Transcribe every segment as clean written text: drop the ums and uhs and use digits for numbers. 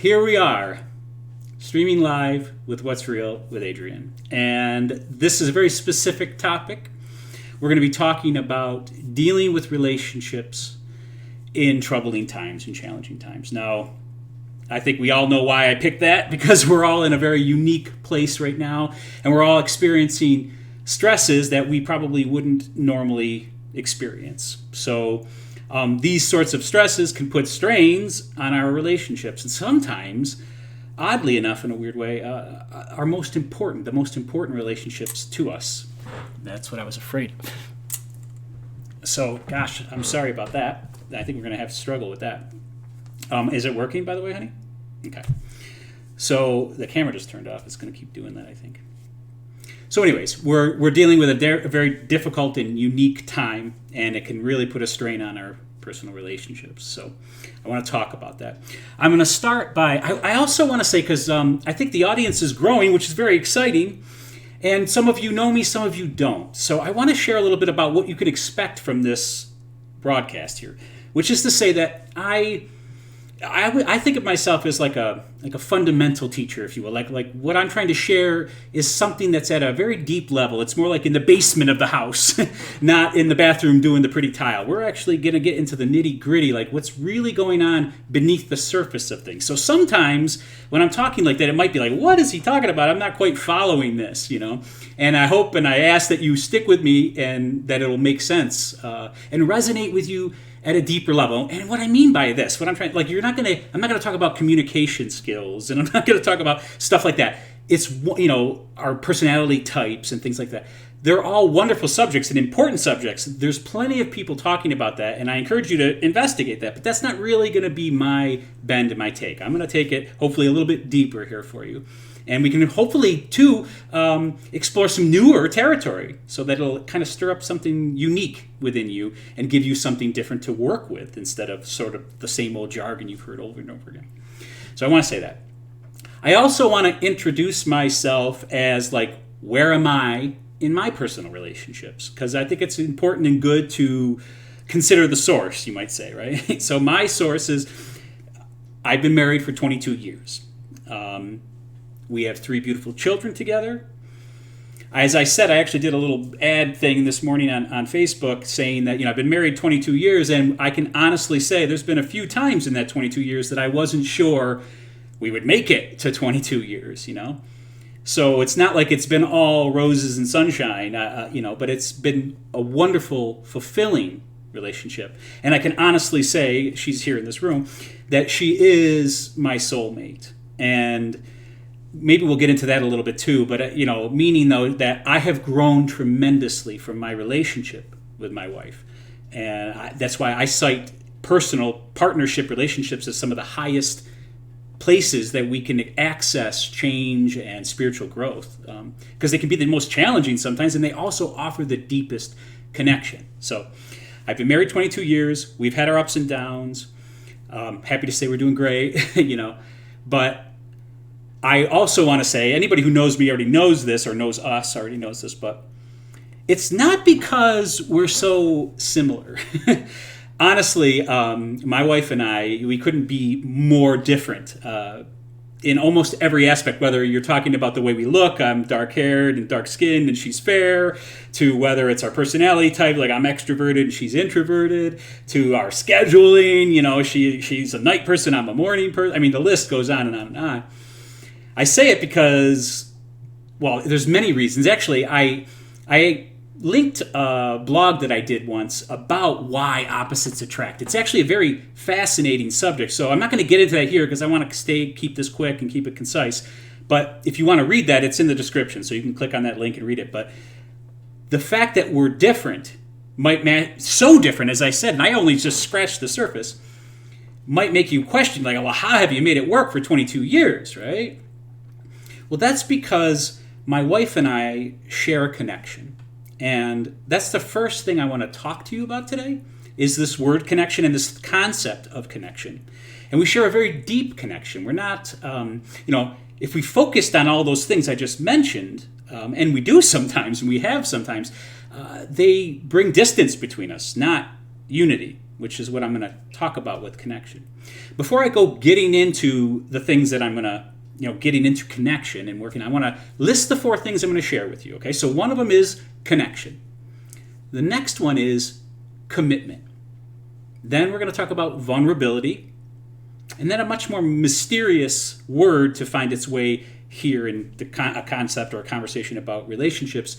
here we are, streaming live with What's Real with Adrien. And this is a very specific topic. We're going to be talking about dealing with relationships in troubling times and challenging times. Now, I think we all know why I picked that, because we're all in a very unique place right now, and we're all experiencing stresses that we probably wouldn't normally experience. So these sorts of stresses can put strains on our relationships, and sometimes, oddly enough, in a weird way, the most important relationships to us. That's what I was afraid of. So, gosh, I'm sorry about that. I think we're going to have to struggle with that. Is it working, by the way, honey? Okay. So the camera just turned off. It's going to keep doing that, I think. So anyways, we're dealing with a very difficult and unique time, and it can really put a strain on our personal relationships. So I want to talk about that. I'm going to start by, I also want to say, because I think the audience is growing, which is very exciting, and some of you know me, some of you don't. So I want to share a little bit about what you can expect from this broadcast here, which is to say that I think of myself as like a fundamental teacher, if you will. Like what I'm trying to share is something that's at a very deep level. It's more like in the basement of the house, not in the bathroom doing the pretty tile. We're actually going to get into the nitty gritty, like what's really going on beneath the surface of things. So sometimes when I'm talking like that, it might be like, what is he talking about? I'm not quite following this, And I hope and I ask that you stick with me and that it'll make sense and resonate with you at a deeper level. And what I mean by this, I'm not going to talk about communication skills, and I'm not going to talk about stuff like that. It's, our personality types and things like that. They're all wonderful subjects and important subjects. There's plenty of people talking about that, and I encourage you to investigate that, but that's not really going to be my bend and my take. I'm going to take it hopefully a little bit deeper here for you. And we can hopefully, too, explore some newer territory so that it'll kind of stir up something unique within you and give you something different to work with instead of sort of the same old jargon you've heard over and over again. So I want to say that. I also want to introduce myself as, where am I in my personal relationships? Because I think it's important and good to consider the source, you might say, right? So my source is, I've been married for 22 years. We have 3 beautiful children together. As I said, I actually did a little ad thing this morning on Facebook saying that, I've been married 22 years, and I can honestly say there's been a few times in that 22 years that I wasn't sure we would make it to 22 years, So it's not like it's been all roses and sunshine, but it's been a wonderful, fulfilling relationship. And I can honestly say, she's here in this room, that she is my soulmate. And maybe we'll get into that a little bit too, but meaning though that I have grown tremendously from my relationship with my wife, and that's why I cite personal partnership relationships as some of the highest places that we can access change and spiritual growth, because they can be the most challenging sometimes, and they also offer the deepest connection. So I've been married 22 years. We've had our ups and downs. Happy to say we're doing great, but I also want to say, anybody who knows me already knows this, or knows us already knows this, but it's not because we're so similar. Honestly, my wife and I, we couldn't be more different in almost every aspect, whether you're talking about the way we look, I'm dark-haired and dark-skinned and she's fair, to whether it's our personality type, like I'm extroverted and she's introverted, to our scheduling, she's a night person, I'm a morning person. I mean, the list goes on and on and on. I say it because, there's many reasons. Actually, I linked a blog that I did once about why opposites attract. It's actually a very fascinating subject. So I'm not going to get into that here because I want to keep this quick and keep it concise. But if you want to read that, it's in the description. So you can click on that link and read it. But the fact that we're different so different, as I said, and I only just scratched the surface, might make you question, how have you made it work for 22 years, right? Well, that's because my wife and I share a connection. And that's the first thing I want to talk to you about today, is this word connection and this concept of connection. And we share a very deep connection. We're not, if we focused on all those things I just mentioned, and we do sometimes, and we have sometimes, they bring distance between us, not unity. which is what I'm going to talk about with connection. Before I go getting into the things that I'm going to, getting into connection and working, I want to list the 4 things I'm going to share with you. Okay, so one of them is connection. The next one is commitment. Then we're going to talk about vulnerability. And then a much more mysterious word to find its way here in a concept or a conversation about relationships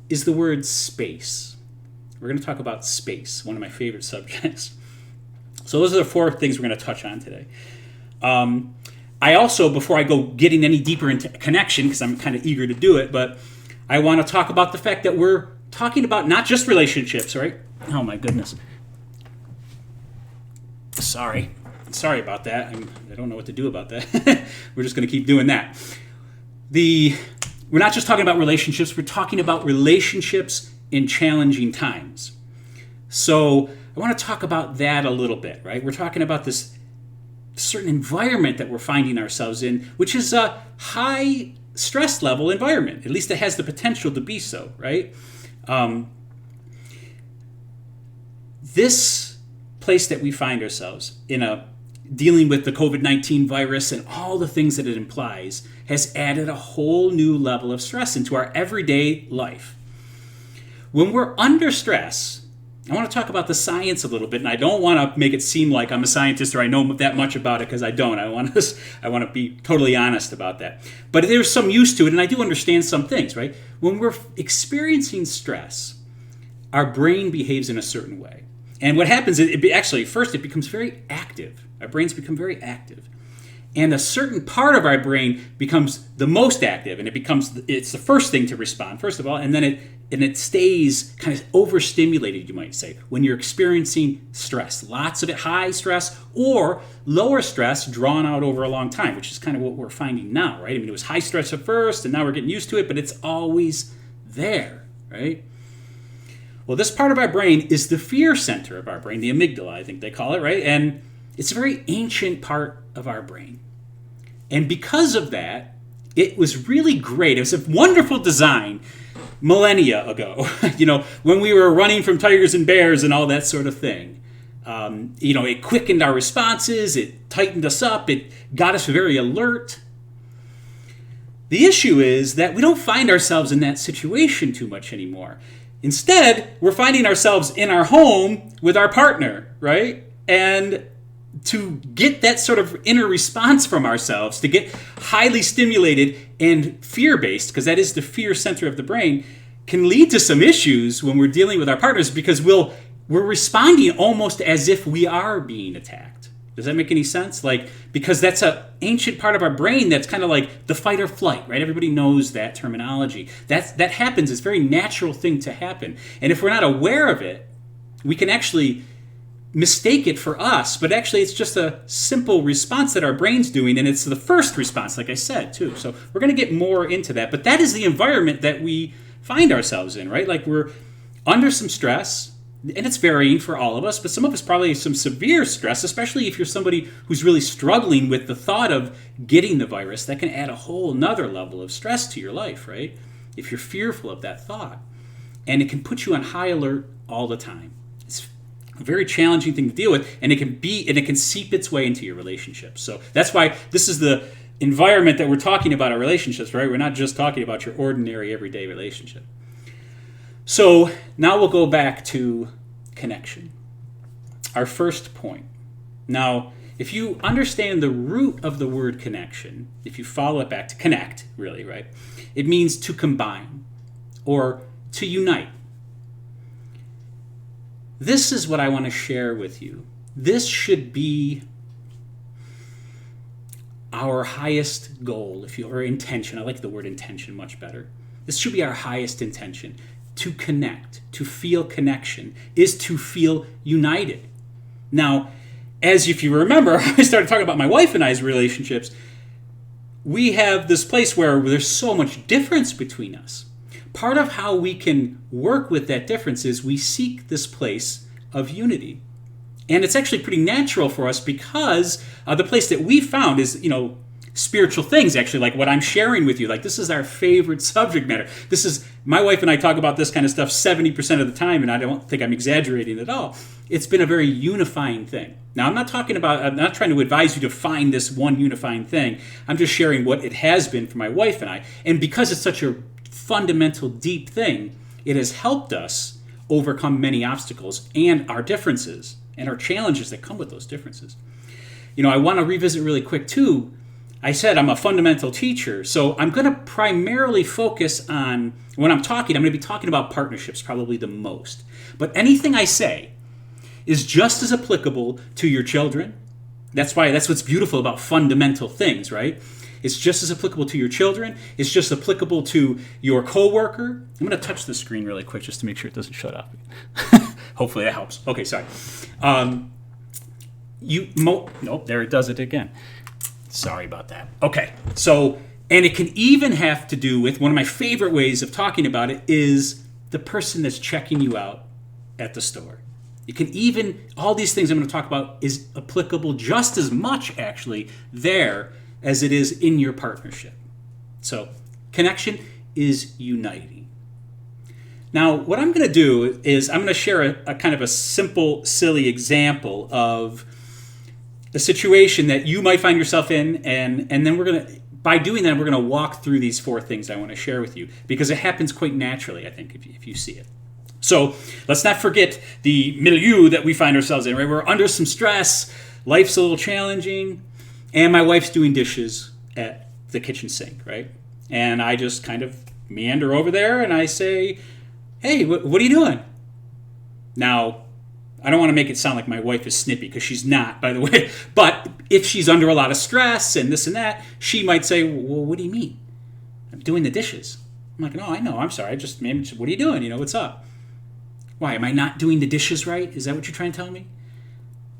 is the word space. We're going to talk about space, one of my favorite subjects. So those are the 4 things we're going to touch on today. I also, before I go getting any deeper into connection, because I'm kind of eager to do it, but I want to talk about the fact that we're talking about not just relationships, right? Oh my goodness. Sorry about that. I don't know what to do about that. We're just going to keep doing that. We're not just talking about relationships, we're talking about relationships in challenging times. So I want to talk about that a little bit, right? We're talking about this certain environment that we're finding ourselves in, which is a high stress level environment. At least it has the potential to be so, right? This place that we find ourselves in, dealing with the COVID-19 virus and all the things that it implies, has added a whole new level of stress into our everyday life. When we're under stress, I want to talk about the science a little bit, and I don't want to make it seem like I'm a scientist or I know that much about it, because I don't. I want to be totally honest about that. But there's some use to it, and I do understand some things, right? When we're experiencing stress, our brain behaves in a certain way. And what happens is, first it becomes very active. Our brains become very active. And a certain part of our brain becomes the most active, and it's the first thing to respond, first of all, and then it stays kind of overstimulated, you might say, when you're experiencing stress. Lots of it, high stress or lower stress drawn out over a long time, which is kind of what we're finding now, right? I mean, it was high stress at first, and now we're getting used to it, but it's always there, right? Well, this part of our brain is the fear center of our brain, the amygdala, I think they call it, right? And it's a very ancient part of our brain. And because of that, it was really great. It was a wonderful design millennia ago, when we were running from tigers and bears and all that sort of thing. It quickened our responses, it tightened us up, it got us very alert. The issue is that we don't find ourselves in that situation too much anymore. Instead, we're finding ourselves in our home with our partner, right? And to get that sort of inner response from ourselves, to get highly stimulated and fear-based, because that is the fear center of the brain, can lead to some issues when we're dealing with our partners, because we're responding almost as if we are being attacked. Does that make any sense? Because that's an ancient part of our brain that's kind of like the fight or flight, right? Everybody knows that terminology. That happens. It's a very natural thing to happen. And if we're not aware of it, we can actually mistake it for us, but actually it's just a simple response that our brain's doing, and it's the first response, like I said, too. So we're going to get more into that, but that is the environment that we find ourselves in, right? Like we're under some stress, and it's varying for all of us, but some of us probably some severe stress, especially if you're somebody who's really struggling with the thought of getting the virus. That can add a whole nother level of stress to your life, right? If you're fearful of that thought. And it can put you on high alert all the time. It's a very challenging thing to deal with, and it can seep its way into your relationships. So that's why this is the environment that we're talking about our relationships, right? We're not just talking about your ordinary everyday relationship. So now we'll go back to connection, our first point. Now, if you understand the root of the word connection, if you follow it back to connect, really, right? It means to combine or to unite. This is what I want to share with you. This should be our highest goal, or intention. I like the word intention much better. This should be our highest intention. To connect, to feel connection, is to feel united. Now, as if you remember, I started talking about my wife and I's relationships. We have this place where there's so much difference between us. Part of how we can work with that difference is we seek this place of unity. And it's actually pretty natural for us because the place that we found is, spiritual things, actually, like what I'm sharing with you. Like, this is our favorite subject matter. This is, my wife and I talk about this kind of stuff 70% of the time, and I don't think I'm exaggerating at all. It's been a very unifying thing. Now, I'm not trying to advise you to find this one unifying thing. I'm just sharing what it has been for my wife and I. And because it's such a fundamental, deep thing, it has helped us overcome many obstacles and our differences and our challenges that come with those differences. I want to revisit really quick, too. I said I'm a fundamental teacher, so I'm going to primarily focus on, when I'm going to be talking about partnerships probably the most. But anything I say is just as applicable to your children. That's what's beautiful about fundamental things, right? It's just as applicable to your children. It's just applicable to your coworker. I'm going to touch the screen really quick just to make sure it doesn't shut off. Hopefully that helps. Okay, sorry. Nope, there it does it again. Sorry about that. Okay, so, and it can even have to do with, one of my favorite ways of talking about it is the person that's checking you out at the store. It can even, all these things I'm going to talk about is applicable just as much, actually, there as it is in your partnership. So, connection is uniting. Now, what I'm going to do is I'm going to share a kind of a simple, silly example of a situation that you might find yourself in, and then by doing that, we're going to walk through these 4 things I want to share with you, because it happens quite naturally, I think, if you see it. So let's not forget the milieu that we find ourselves in, right? We're under some stress, life's a little challenging, and my wife's doing dishes at the kitchen sink, right? And I just kind of meander over there and I say, hey, what are you doing? Now, I don't want to make it sound like my wife is snippy, because she's not, by the way. But if she's under a lot of stress and this and that, she might say, well, what do you mean? I'm doing the dishes. I'm like, no, I know. I'm sorry. What are you doing? What's up? Why, am I not doing the dishes right? Is that what you're trying to tell me?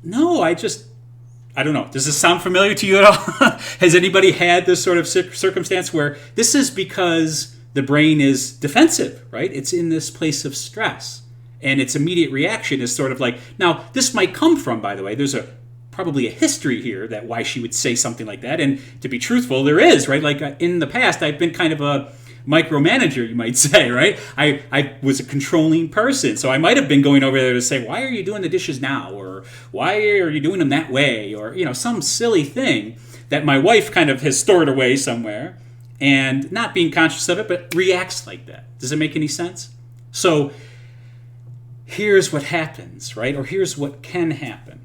No, I don't know. Does this sound familiar to you at all? Has anybody had this sort of circumstance where this is because the brain is defensive, right? It's in this place of stress. And its immediate reaction is sort of like, now, this might come from, by the way, there's probably a history here that why she would say something like that. And to be truthful, there is, right? Like in the past, I've been kind of a micromanager, you might say, right? I was a controlling person. So I might have been going over there to say, why are you doing the dishes now? Or why are you doing them that way? Or, some silly thing that my wife kind of has stored away somewhere and not being conscious of it, but reacts like that. Does it make any sense? So here's what happens, right? Or here's what can happen.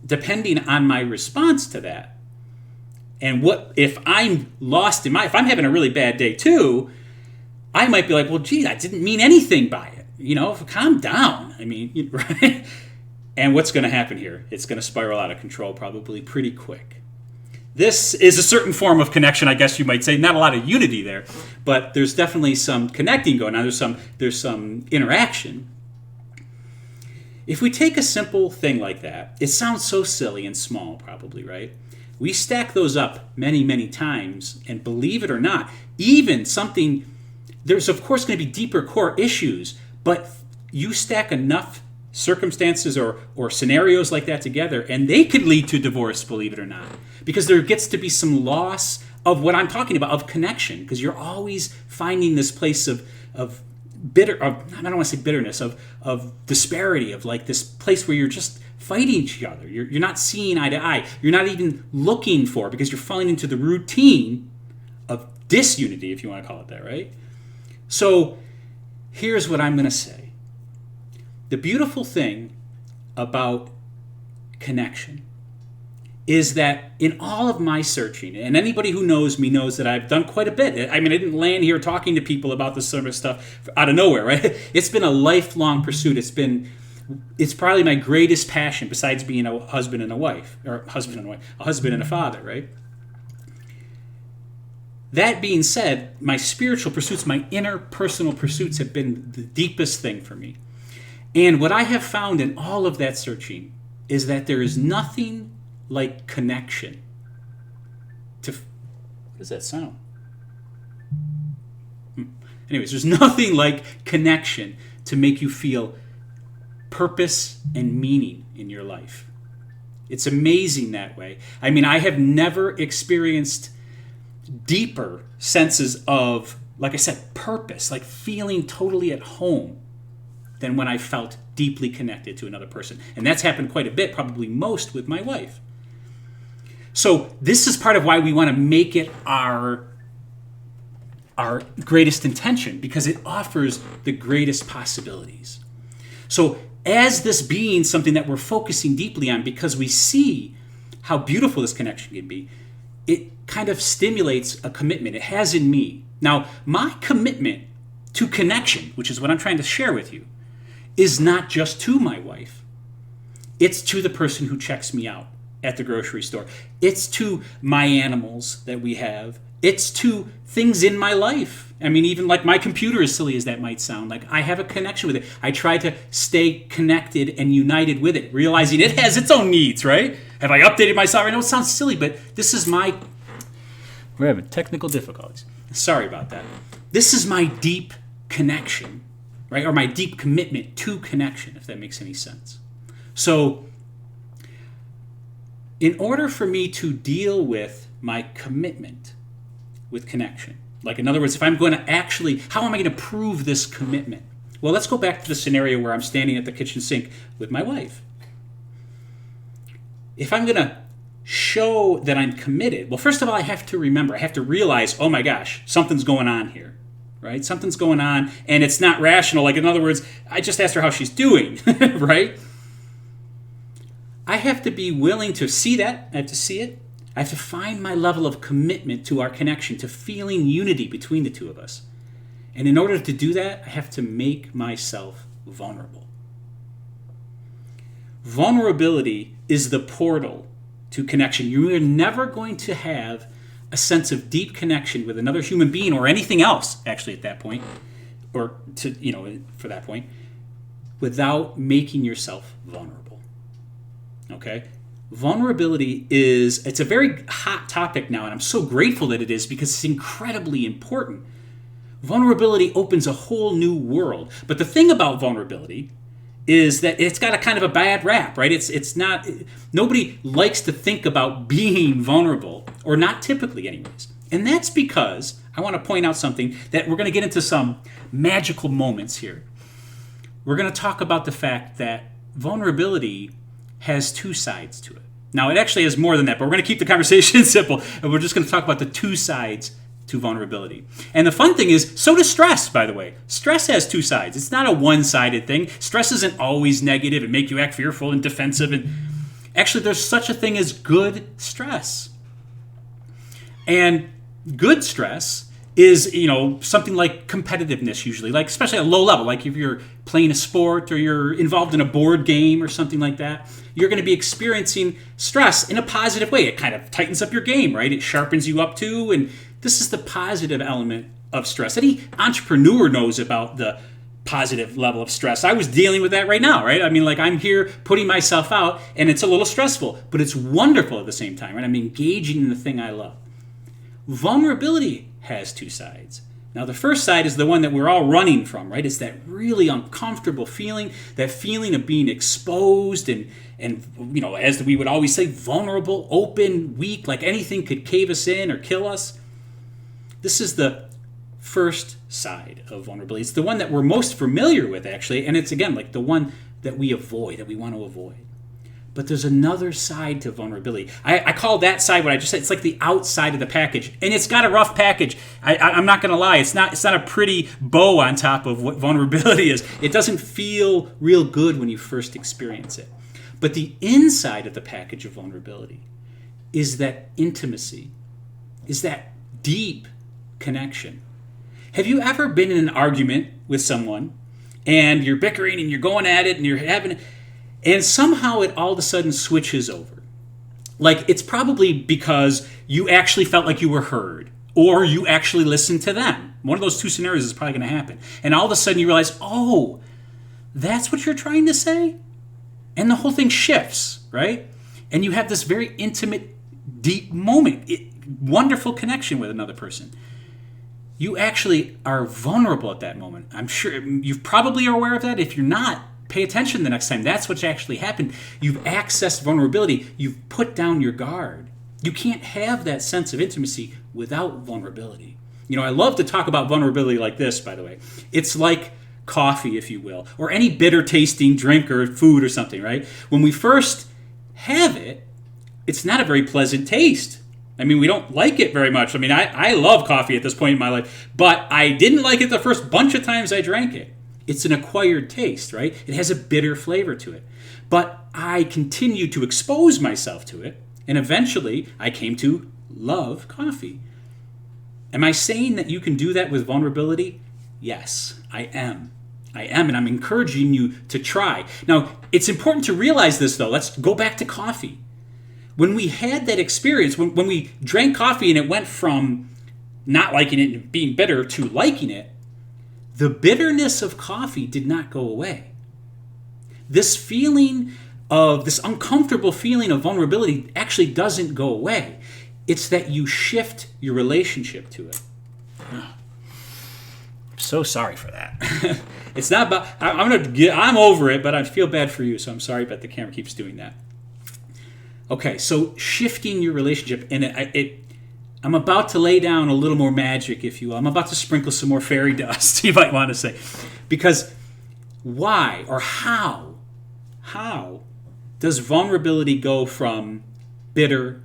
Depending on my response to that, and what if I'm lost if I'm having a really bad day too, I might be like, well, gee, I didn't mean anything by it. Calm down. Right? And what's going to happen here? It's going to spiral out of control probably pretty quick. This is a certain form of connection, I guess you might say. Not a lot of unity there, but there's definitely some connecting going on. There's some interaction. If we take a simple thing like that, it sounds so silly and small probably, right? We stack those up many, many times, and believe it or not, even something, there's of course going to be deeper core issues, but you stack enough circumstances or scenarios like that together, and they could lead to divorce, believe it or not, because there gets to be some loss of what I'm talking about, of connection, because you're always finding this place of I don't want to say bitterness, of disparity, of like this place where you're just fighting each other. You're not seeing eye to eye. You're not even looking for, because you're falling into the routine of disunity, if you want to call it that, right? So here's what I'm going to say. The beautiful thing about connection is that in all of my searching, and anybody who knows me knows that I've done quite a bit. I didn't land here talking to people about this sort of stuff out of nowhere, right? It's been a lifelong pursuit. It's probably my greatest passion, besides being a husband and a wife, or a husband and a father, right? That being said, my spiritual pursuits, my interpersonal pursuits have been the deepest thing for me. And what I have found in all of that searching is that there is nothing like connection. What does that sound? Anyways, there's nothing like connection to make you feel purpose and meaning in your life. It's amazing that way. I mean, I have never experienced deeper senses of, like I said, purpose, like feeling totally at home, than when I felt deeply connected to another person. And that's happened quite a bit, probably most with my wife. So this is part of why we want to make it our greatest intention, because it offers the greatest possibilities. So as this being something that we're focusing deeply on, because we see how beautiful this connection can be, it kind of stimulates a commitment. It has in me. Now, my commitment to connection, which is what I'm trying to share with you, is not just to my wife. It's to the person who checks me out at the grocery store. It's to my animals that we have. It's to things in my life. I mean, even like my computer, as silly as that might sound, like I have a connection with it. I try to stay connected and united with it, realizing it has its own needs, right? Have I updated myself? I know it sounds silly, but this is we're having technical difficulties. Sorry about that. This is my deep connection, right? Or my deep commitment to connection, if that makes any sense. So, in order for me to deal with my commitment with connection, like in other words, if I'm going to actually, how am I going to prove this commitment? Well, let's go back to the scenario where I'm standing at the kitchen sink with my wife. If I'm going to show that I'm committed, well, first of all, I have to realize, oh my gosh, something's going on here, right? Something's going on, and it's not rational. Like, in other words, I just asked her how she's doing, right? I have to be willing to see that. I have to see it. I have to find my level of commitment to our connection, to feeling unity between the two of us. And in order to do that, I have to make myself vulnerable. Vulnerability is the portal to connection. You are never going to have a sense of deep connection with another human being or anything else, actually, at that point, or for that point, without making yourself vulnerable. Okay? Vulnerability it's a very hot topic now, and I'm so grateful that it is, because it's incredibly important. Vulnerability opens a whole new world. But the thing about vulnerability is that it's got a kind of a bad rap, right? It's not, nobody likes to think about being vulnerable, or not typically anyways. And that's because I want to point out something that we're going to get into some magical moments here. We're going to talk about the fact that vulnerability has two sides to it. Now, it actually has more than that, but we're going to keep the conversation simple, and we're just going to talk about the two sides to vulnerability. And the fun thing is, so does stress, by the way. Stress has two sides. It's not a one-sided thing. Stress isn't always negative and make you act fearful and defensive. And actually, there's such a thing as good stress. And good stress is, something like competitiveness usually, like especially at a low level, like if you're playing a sport or you're involved in a board game or something like that, you're going to be experiencing stress in a positive way. It kind of tightens up your game, right? It sharpens you up too, and this is the positive element of stress. Any entrepreneur knows about the positive level of stress. I was dealing with that right now, right? I mean, like, I'm here putting myself out, and it's a little stressful, but it's wonderful at the same time, right? I'm engaging in the thing I love. Vulnerability has two sides. Now, the first side is the one that we're all running from, right? It's that really uncomfortable feeling, that feeling of being exposed and as we would always say, vulnerable, open, weak, like anything could cave us in or kill us. This is the first side of vulnerability. It's the one that we're most familiar with, actually, and it's, again, like the one that we avoid, that we want to avoid. But there's another side to vulnerability. I call that side what I just said. It's like the outside of the package, and it's got a rough package. I'm not going to lie. It's not a pretty bow on top of what vulnerability is. It doesn't feel real good when you first experience it. But the inside of the package of vulnerability is that intimacy, is that deep connection. Have you ever been in an argument with someone, and you're bickering and you're going at it and you're having, and somehow it all of a sudden switches over? Like, it's probably because you actually felt like you were heard, or you actually listened to them. One of those two scenarios is probably going to happen. And all of a sudden you realize, oh, that's what you're trying to say? And the whole thing shifts, right? And you have this very intimate, deep moment, wonderful connection with another person. You actually are vulnerable at that moment. I'm sure you probably are aware of that. If you're not, pay attention the next time. That's what's actually happened. You've accessed vulnerability. You've put down your guard. You can't have that sense of intimacy without vulnerability. I love to talk about vulnerability like this, by the way. It's like coffee, if you will, or any bitter tasting drink or food or something, right? When we first have it, it's not a very pleasant taste. We don't like it very much. I love coffee at this point in my life, but I didn't like it the first bunch of times I drank it. It's an acquired taste, right? It has a bitter flavor to it. But I continued to expose myself to it, and eventually I came to love coffee. Am I saying that you can do that with vulnerability? Yes, I am. And I'm encouraging you to try. Now, it's important to realize this, though. Let's go back to coffee. When we had that experience, when we drank coffee and it went from not liking it and being bitter to liking it, the bitterness of coffee did not go away. This uncomfortable feeling of vulnerability actually doesn't go away. It's that you shift your relationship to it. I'm so sorry for that. It's not about, I'm over it, but I feel bad for you, so I'm sorry, but the camera keeps doing that. Okay, so shifting your relationship, and I'm about to lay down a little more magic, if you will. I'm about to sprinkle some more fairy dust, you might want to say. Because why or how does vulnerability go from bitter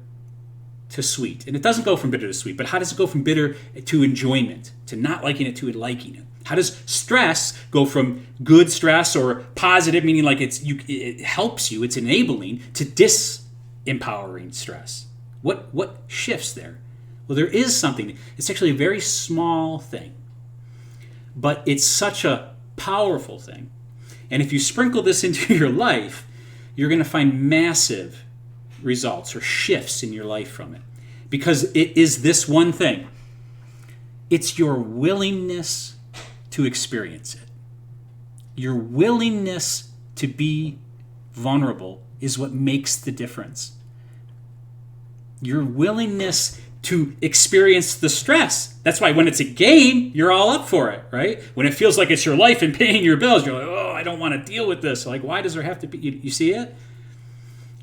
to sweet? And it doesn't go from bitter to sweet, but how does it go from bitter to enjoyment, to not liking it to liking it? How does stress go from good stress or positive, meaning like it helps you, it's enabling, to disempowering stress? What shifts there? Well, there is something. It's actually a very small thing, but it's such a powerful thing. And if you sprinkle this into your life, you're going to find massive results or shifts in your life from it. Because it is this one thing. It's your willingness to experience it. Your willingness to be vulnerable is what makes the difference. Your willingness to experience the stress. That's why when it's a game, you're all up for it, right? When it feels like it's your life and paying your bills, you're like, oh, I don't want to deal with this. Like, why does there have to be? You see it?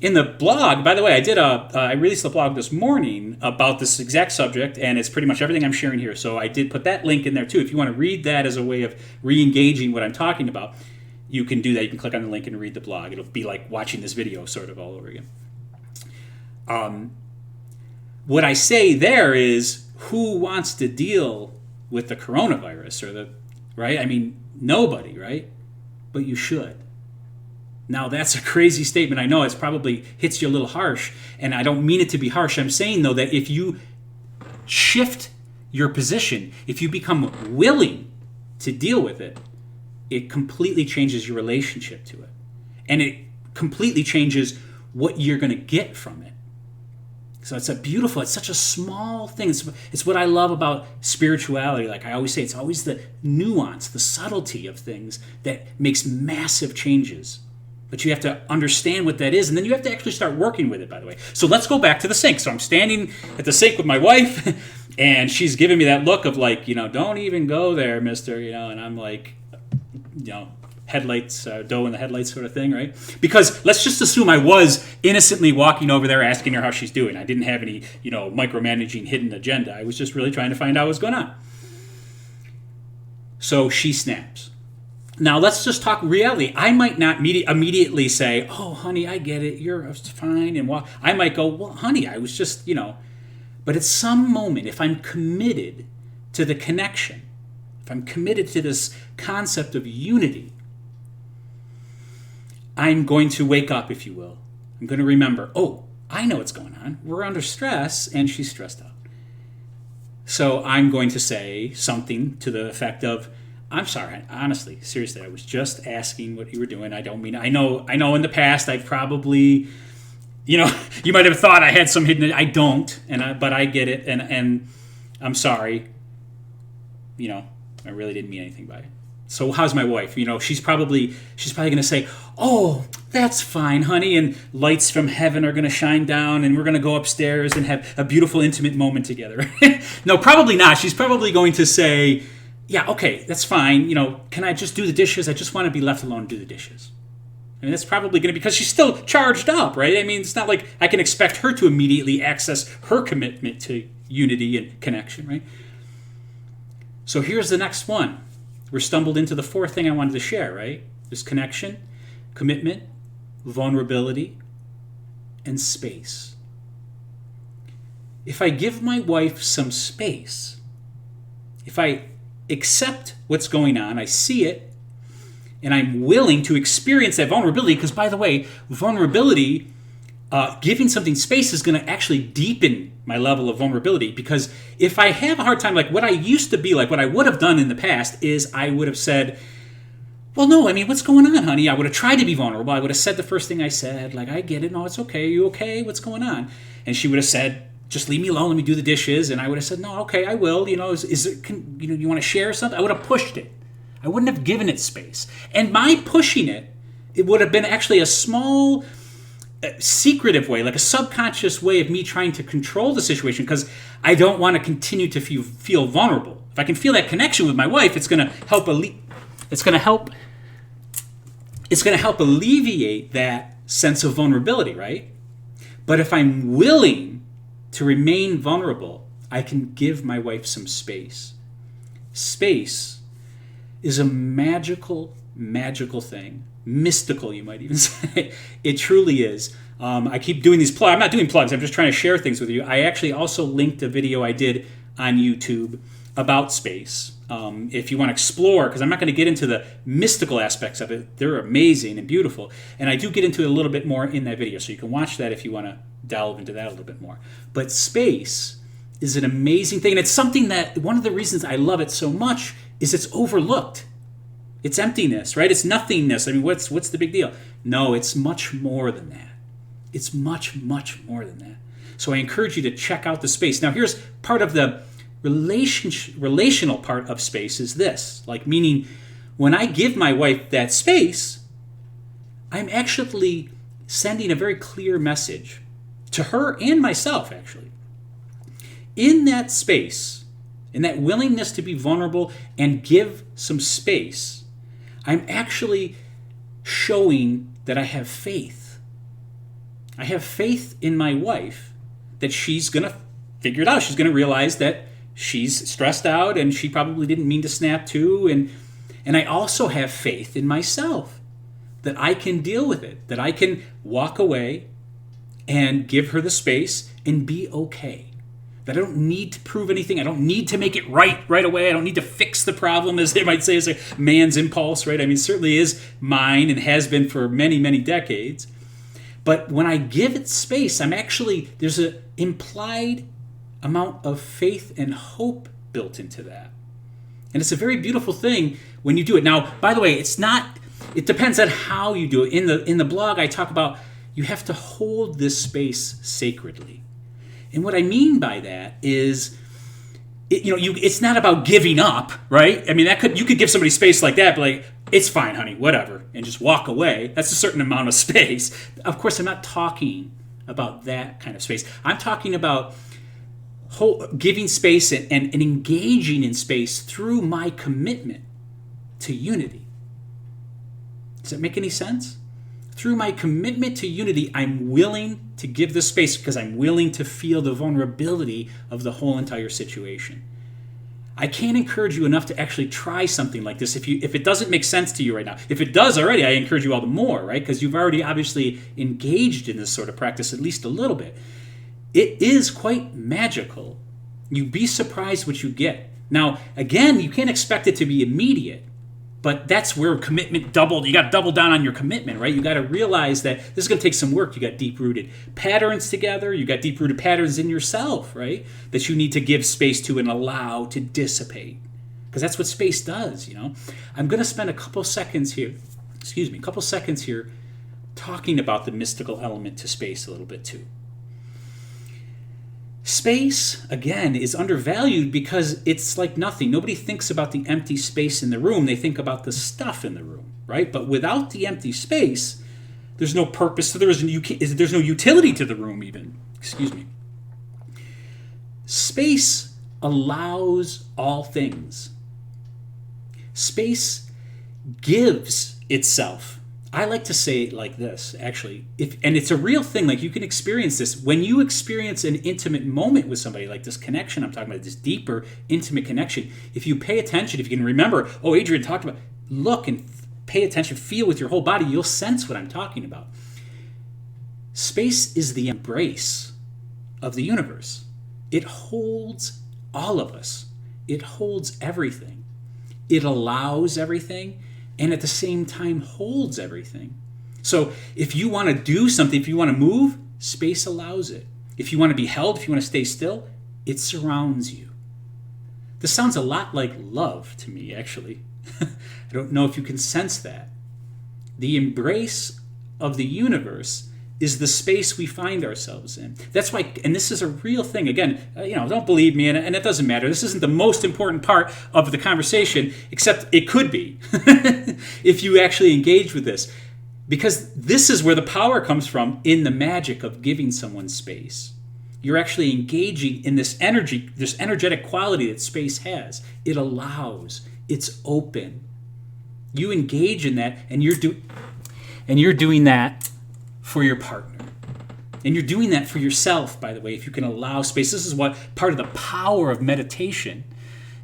In the blog, by the way, I released a blog this morning about this exact subject, and it's pretty much everything I'm sharing here. So I did put that link in there too. If you want to read that as a way of re-engaging what I'm talking about, you can do that. You can click on the link and read the blog. It'll be like watching this video sort of all over again. What I say there is, who wants to deal with the coronavirus right? Nobody, right? But you should. Now, that's a crazy statement. I know it probably hits you a little harsh, and I don't mean it to be harsh. I'm saying, though, that if you shift your position, if you become willing to deal with it, it completely changes your relationship to it. And it completely changes what you're going to get from it. So it's such a small thing. It's what I love about spirituality. Like I always say, it's always the nuance, the subtlety of things that makes massive changes. But you have to understand what that is, and then you have to actually start working with it, by the way. So let's go back to the sink. So I'm standing at the sink with my wife, and she's giving me that look of like, don't even go there, mister, and I'm like, headlights, doe in the headlights sort of thing, right? Because let's just assume I was innocently walking over there asking her how she's doing. I didn't have any, micromanaging hidden agenda. I was just really trying to find out what's going on. So she snaps. Now, let's just talk reality. I might not immediately say, oh, honey, I get it. You're fine. And I might go, well, honey, I was just, But at some moment, if I'm committed to the connection, if I'm committed to this concept of unity, I'm going to wake up, if you will. I'm going to remember, oh, I know what's going on. We're under stress, and she's stressed out. So I'm going to say something to the effect of, I'm sorry, honestly, seriously, I was just asking what you were doing. I don't mean, I know in the past I've probably, you might have thought I had some hidden, I don't, but I get it, and I'm sorry, I really didn't mean anything by it. So how's my wife? She's probably going to say, oh, that's fine, honey, and lights from heaven are going to shine down, and we're going to go upstairs and have a beautiful, intimate moment together. No, probably not. She's probably going to say, yeah, okay, that's fine. Can I just do the dishes? I just want to be left alone and do the dishes. I mean, that's probably going to be because she's still charged up, right? I mean, it's not like I can expect her to immediately access her commitment to unity and connection, right? So here's the next one. We're stumbled into the fourth thing I wanted to share, right? There's connection, commitment, vulnerability, and space. If I give my wife some space, if I accept what's going on, I see it, and I'm willing to experience that vulnerability, because by the way, vulnerability, giving something space is going to actually deepen my level of vulnerability, because if I have a hard time, like what I used to be like, what I would have done in the past is I would have said, well, no, I mean, what's going on, honey? I would have tried to be vulnerable. I would have said the first thing I said, like, I get it. No, it's okay. Are you okay? What's going on? And she would have said, just leave me alone. Let me do the dishes. And I would have said, no, okay, I will. Is it, you want to share something? I would have pushed it. I wouldn't have given it space. And my pushing it, it would have been actually a small, secretive way, like a subconscious way of me trying to control the situation, because I don't want to continue to feel vulnerable. If I can feel that connection with my wife, it's going to help. It's going to help alleviate that sense of vulnerability, right? But if I'm willing to remain vulnerable, I can give my wife some space. Space is a magical thing. Mystical, you might even say. It truly is. I keep doing these plugs. I'm not doing plugs. I'm just trying to share things with you. I actually also linked a video I did on YouTube about space. If you want to explore, because I'm not going to get into the mystical aspects of it. They're amazing and beautiful. And I do get into it a little bit more in that video. So you can watch that if you want to delve into that a little bit more. But space is an amazing thing. And it's something that, one of the reasons I love it so much is it's overlooked. It's emptiness, right? It's nothingness. I mean, what's the big deal? No, it's much more than that. It's much more than that. So I encourage you to check out the space. Now, here's part of the relational part of space is this. Like, meaning, when I give my wife that space, I'm actually sending a very clear message to her and myself, actually. In that space, in that willingness to be vulnerable and give some space, I'm actually showing that I have faith. I have faith in my wife that she's going to figure it out. She's going to realize that she's stressed out and she probably didn't mean to snap too. And I also have faith in myself that I can deal with it, that I can walk away and give her the space and be okay. That I don't need to prove anything. I don't need to make it right away. I don't need to fix the problem, as they might say, as a man's impulse, right? I mean, it certainly is mine and has been for many decades. But when I give it space, there's an implied amount of faith and hope built into that. And it's a very beautiful thing when you do it. Now, by the way, it depends on how you do it. In the blog, I talk about you have to hold this space sacredly. And what I mean by that is, it's not about giving up, right? I mean, you could give somebody space like that, but like, it's fine, honey, whatever, and just walk away. That's a certain amount of space. Of course, I'm not talking about that kind of space. I'm talking about giving space and engaging in space through my commitment to unity. Does that make any sense? Through my commitment to unity, I'm willing to give the space because I'm willing to feel the vulnerability of the whole entire situation. I can't encourage you enough to actually try something like this if it doesn't make sense to you right now. If it does already, I encourage you all the more, right? Because you've already obviously engaged in this sort of practice at least a little bit. It is quite magical. You'd be surprised what you get. Now, again, you can't expect it to be immediate. But that's where commitment doubled. You got to double down on your commitment, right? You got to realize that this is going to take some work. You got deep-rooted patterns together. You got deep-rooted patterns in yourself, right? That you need to give space to and allow to dissipate. Because that's what space does, I'm going to spend a couple seconds here talking about the mystical element to space a little bit too. Space, again, is undervalued because it's like nothing. Nobody thinks about the empty space in the room. They think about the stuff in the room, right? But without the empty space, there's no purpose. There's no utility to the room even. Space allows all things Space gives itself. I like to say it like this, actually. And it's a real thing. Like, you can experience this. When you experience an intimate moment with somebody, like this connection I'm talking about, this deeper, intimate connection, if you pay attention, if you can remember, oh, Adrien talked about, look and pay attention, feel with your whole body, you'll sense what I'm talking about. Space is the embrace of the universe. It holds all of us. It holds everything. It allows everything, and at the same time holds everything. So if you want to do something, if you want to move, space allows it. If you want to be held, if you want to stay still, it surrounds you. This sounds a lot like love to me, actually. I don't know if you can sense that. The embrace of the universe is the space we find ourselves in. That's why, and this is a real thing. Again, don't believe me, and it doesn't matter. This isn't the most important part of the conversation, except it could be if you actually engage with this. Because this is where the power comes from, in the magic of giving someone space. You're actually engaging in this energy, this energetic quality that space has. It allows. It's open. You engage in that, and you're doing that for your partner. And you're doing that for yourself, by the way, if you can allow space. This is what part of the power of meditation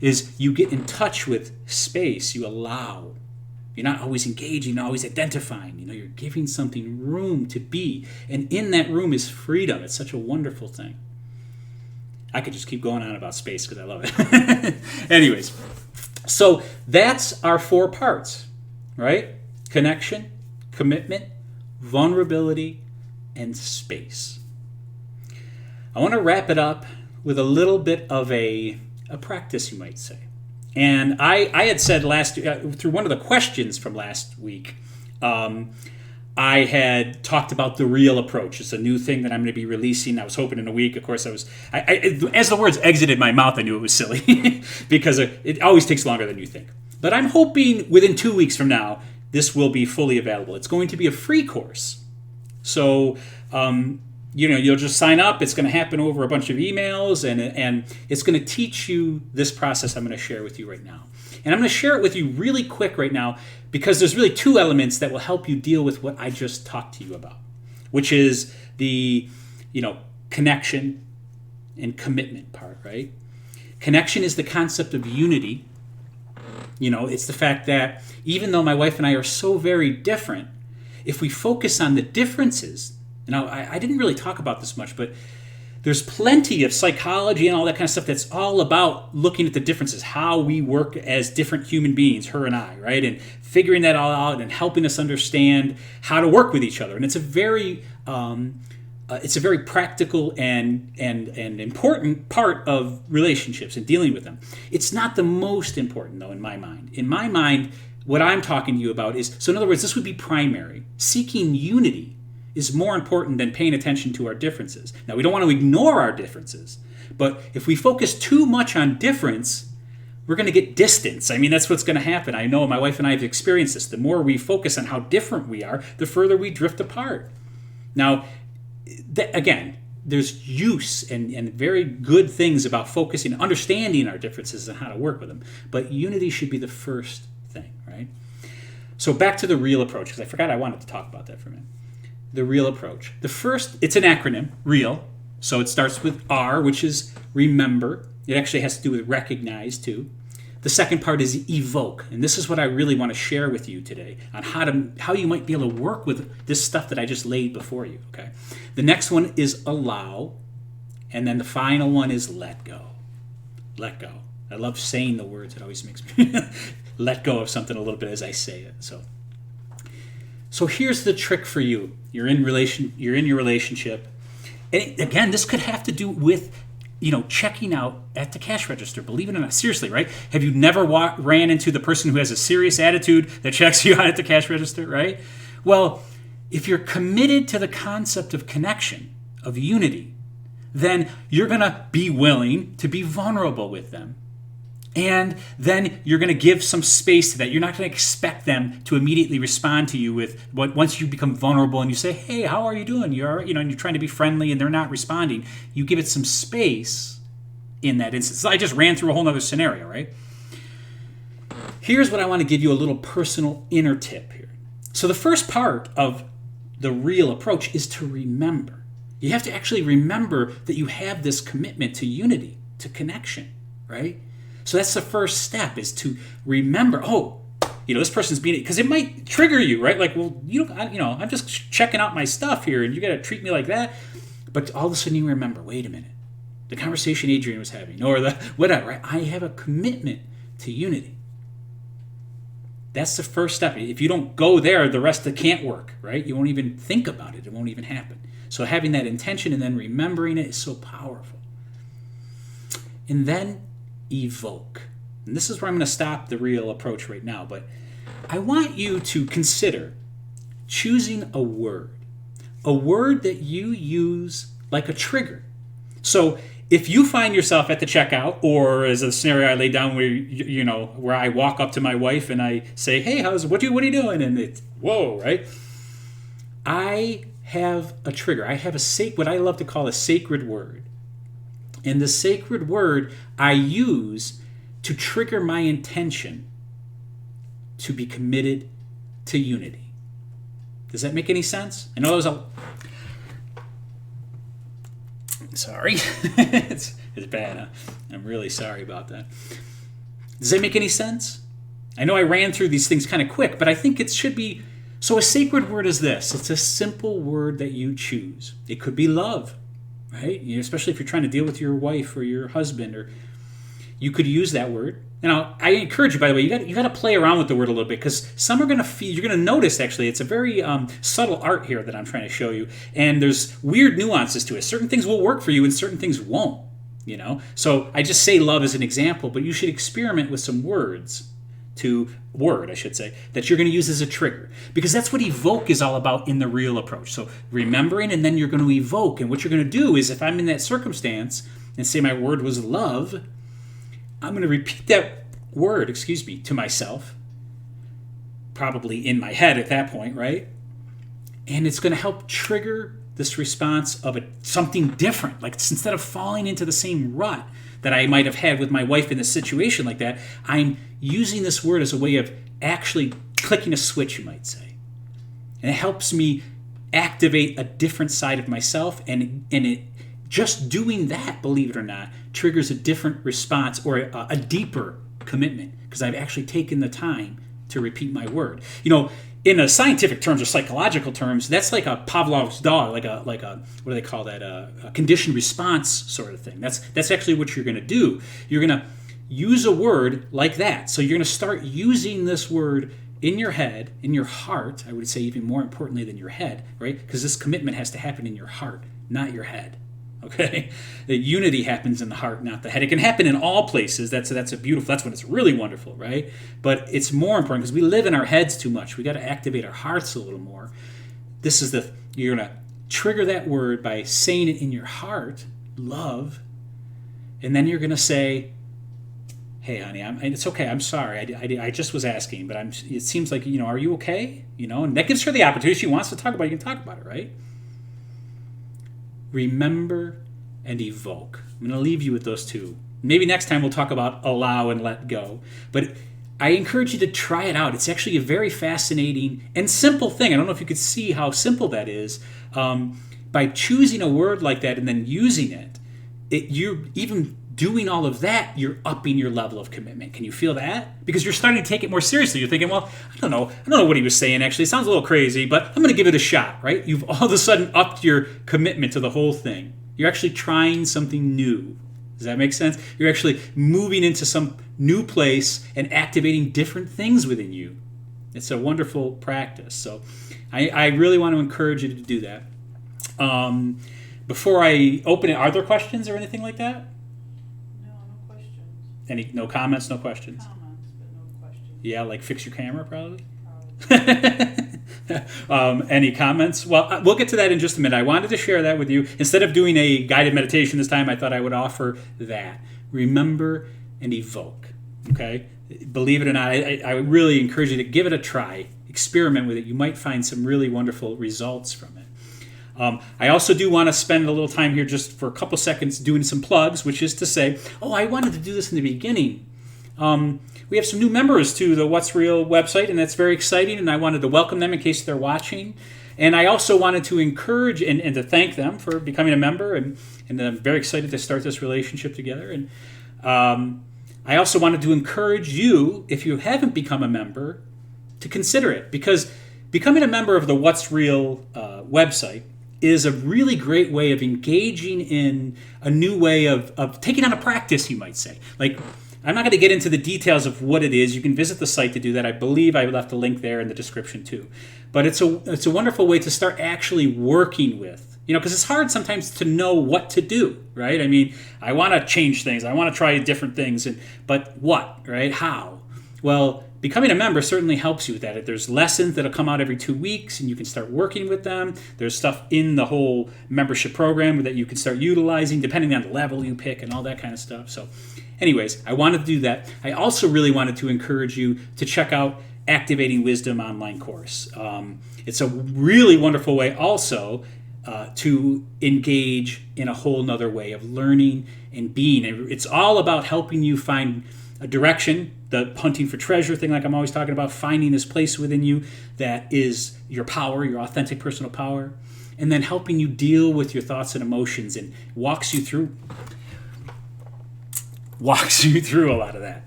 is. You get in touch with space. You allow. You're not always engaging, not always identifying. You're giving something room to be. And in that room is freedom. It's such a wonderful thing. I could just keep going on about space because I love it. Anyways, so that's our 4 parts, right? Connection, commitment, vulnerability, and space. I want to wrap it up with a little bit of a practice, you might say. And I had said through one of the questions from last week, I had talked about the real approach. It's a new thing that I'm going to be releasing. I was hoping in a week. Of course, as the words exited my mouth, I knew it was silly because it always takes longer than you think. But I'm hoping within 2 weeks from now, this will be fully available. It's going to be a free course. So, you'll just sign up. It's going to happen over a bunch of emails, and it's going to teach you this process I'm going to share with you right now. And I'm going to share it with you really quick right now because there's really 2 elements that will help you deal with what I just talked to you about, which is the, connection and commitment part, right? Connection is the concept of unity. It's the fact that even though my wife and I are so very different, if we focus on the differences, now I didn't really talk about this much, but there's plenty of psychology and all that kind of stuff that's all about looking at the differences, how we work as different human beings, her and I, right? And figuring that all out and helping us understand how to work with each other. And it's a very practical and important part of relationships and dealing with them. It's not the most important, though, in my mind. In my mind, what I'm talking to you about is, so in other words, this would be primary. Seeking unity is more important than paying attention to our differences. Now, we don't want to ignore our differences, but if we focus too much on difference, we're going to get distance. I mean, that's what's going to happen. I know my wife and I have experienced this. The more we focus on how different we are, the further we drift apart. Now, again, there's use and very good things about focusing, understanding our differences and how to work with them. But unity should be the first thing, right? So back to the real approach, because I forgot I wanted to talk about that for a minute. The real approach. The first, it's an acronym, REAL. So it starts with R, which is remember. It actually has to do with recognize, too. The second part is evoke. And this is what I really want to share with you today on how you might be able to work with this stuff that I just laid before you, okay? The next one is allow. And then the final one is let go. Let go. I love saying the words. It always makes me let go of something a little bit as I say it. So here's the trick for you. You're in your relationship. And again, this could have to do with, checking out at the cash register. Believe it or not, seriously, right? Have you never ran into the person who has a serious attitude that checks you out at the cash register, right? Well, if you're committed to the concept of connection, of unity, then you're going to be willing to be vulnerable with them. And then you're going to give some space to that. You're not going to expect them to immediately respond to you with once you become vulnerable and you say, "Hey, how are you doing?" And you're trying to be friendly and they're not responding. You give it some space in that instance. So I just ran through a whole other scenario, right? here's what I want to give you a little personal inner tip here. So the first part of the real approach is to remember. You have to actually remember that you have this commitment to unity, to connection, right? So that's the first step, is to remember, this person's being, because it might trigger you, right? Like, well, I'm just checking out my stuff here and you got to treat me like that. But all of a sudden you remember, wait a minute, the conversation Adrien was having, or the whatever, right? I have a commitment to unity. That's the first step. If you don't go there, the rest of it can't work, right? You won't even think about it. It won't even happen. So having that intention and then remembering it is so powerful. And then evoke. And this is where I'm going to stop the real approach right now. But I want you to consider choosing a word that you use like a trigger. So if you find yourself at the checkout, or as a scenario I laid down where I walk up to my wife and I say, hey, what are you doing? And it's, whoa, right? I have a trigger. I have what I love to call a sacred word. And the sacred word I use to trigger my intention to be committed to unity. Does that make any sense? I know that was sorry. it's bad. Huh? I'm really sorry about that. Does that make any sense? I know I ran through these things kind of quick, but I think it should be. So a sacred word is this. It's a simple word that you choose. It could be love, right? Especially if you're trying to deal with your wife or your husband, or you could use that word. Now, I encourage you, by the way, you got to play around with the word a little bit, because some are going to feel, you're going to notice, actually, it's a very subtle art here that I'm trying to show you, and there's weird nuances to it. Certain things will work for you and certain things won't, So I just say love as an example, but you should experiment with some words that you're going to use as a trigger, because that's what evoke is all about in the real approach. So remembering, and then you're going to evoke, and what you're going to do is, if I'm in that circumstance and say my word was love, I'm going to repeat that word, to myself, probably in my head at that point, right? And it's going to help trigger this response of something different. Like, instead of falling into the same rut that I might have had with my wife in a situation like that, I'm using this word as a way of actually clicking a switch, you might say. And it helps me activate a different side of myself, and it just doing that, believe it or not, triggers a different response, or a deeper commitment, because I've actually taken the time to repeat my word. In a scientific terms or psychological terms, that's like a Pavlov's dog, like a what do they call that? A conditioned response sort of thing. That's actually what you're going to do. You're going to use a word like that. So you're going to start using this word in your head, in your heart. I would say even more importantly than your head, right? Because this commitment has to happen in your heart, not your head. Okay, the unity happens in the heart, not the head. It can happen in all places. That's when it's really wonderful, right? But it's more important because we live in our heads too much. We got to activate our hearts a little more. You're gonna trigger that word by saying it in your heart, love, and then you're gonna say, "Hey, honey, it's okay. I'm sorry. I just was asking, but it seems like are you okay? And that gives her the opportunity. If she wants to talk about it, you can talk about it, right? Remember and evoke. I'm going to leave you with those two. Maybe next time we'll talk about allow and let go. But I encourage you to try it out. It's actually a very fascinating and simple thing. I don't know if you could see how simple that is. By choosing a word like that and then using it, you're even doing all of that, you're upping your level of commitment. Can you feel that? Because you're starting to take it more seriously. You're thinking, well, I don't know what he was saying, actually. It sounds a little crazy, but I'm going to give it a shot, right? You've all of a sudden upped your commitment to the whole thing. You're actually trying something new. Does that make sense? You're actually moving into some new place and activating different things within you. It's a wonderful practice. So I really want to encourage you to do that. Before I open it, are there questions or anything like that? No comments, no questions? Comments, but no questions. Yeah, like fix your camera, probably? Any comments? Well, we'll get to that in just a minute. I wanted to share that with you. Instead of doing a guided meditation this time, I thought I would offer that. Remember and evoke, okay? Believe it or not, I really encourage you to give it a try. Experiment with it. You might find some really wonderful results from it. I also do want to spend a little time here just for a couple seconds doing some plugs, which is to say, I wanted to do this in the beginning. We have some new members to the What's Real website, and that's very exciting, and I wanted to welcome them in case they're watching. And I also wanted to encourage and to thank them for becoming a member, and I'm very excited to start this relationship together. And I also wanted to encourage you, if you haven't become a member, to consider it, because becoming a member of the What's Real website is a really great way of engaging in a new way of taking on a practice, you might say. Like, I'm not going to get into the details of what it is. You can visit the site to do that. I believe I left a link there in the description too. But it's a wonderful way to start actually working with, because it's hard sometimes to know what to do, right? I mean, I want to change things. I want to try different things, but what, right? How? Well, becoming a member certainly helps you with that. There's lessons that'll come out every 2 weeks, and you can start working with them. There's stuff in the whole membership program that you can start utilizing depending on the level you pick and all that kind of stuff. So anyways, I wanted to do that. I also really wanted to encourage you to check out Activating Wisdom online course. It's a really wonderful way also to engage in a whole nother way of learning and being. It's all about helping you find a direction, the hunting for treasure thing like I'm always talking about, finding this place within you that is your power, your authentic personal power, and then helping you deal with your thoughts and emotions, and walks you through a lot of that.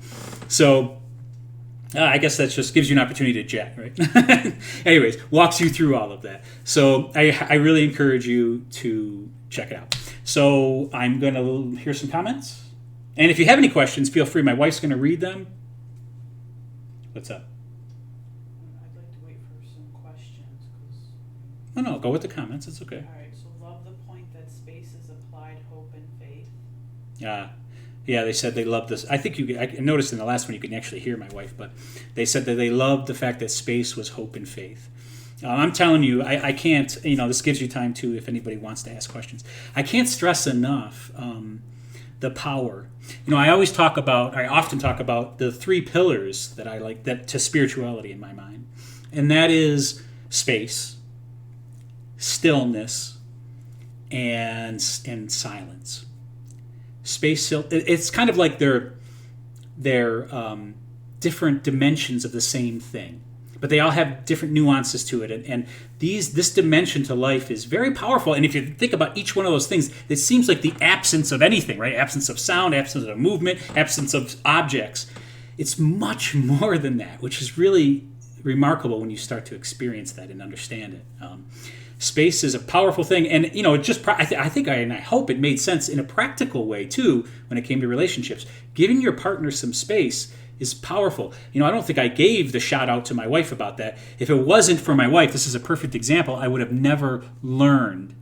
So I guess that just gives you an opportunity to chat, right? Anyways, walks you through all of that. So I really encourage you to check it out. So I'm going to hear some comments. And if you have any questions, feel free. My wife's going to read them. What's up? I'd like to wait for some questions. No, go with the comments. It's okay. All right, so love the point that space is applied hope and faith. Yeah, they said they loved this. I think I noticed in the last one you can actually hear my wife, but they said that they loved the fact that space was hope and faith. I'm telling you, I can't, this gives you time too if anybody wants to ask questions. I can't stress enough the power. I often talk about the 3 pillars that I like that to spirituality in my mind. And that is space, stillness, and silence. Space, it's kind of like they're different dimensions of the same thing, but they all have different nuances to it. And this dimension to life is very powerful. And if you think about each one of those things, it seems like the absence of anything, right? Absence of sound, absence of movement, absence of objects. It's much more than that, which is really remarkable when you start to experience that and understand it. Space is a powerful thing, and it just I think and I hope it made sense in a practical way too when it came to relationships. Giving your partner some space is powerful. I don't think I gave the shout out to my wife about that. If it wasn't for my wife, this is a perfect example, I would have never learned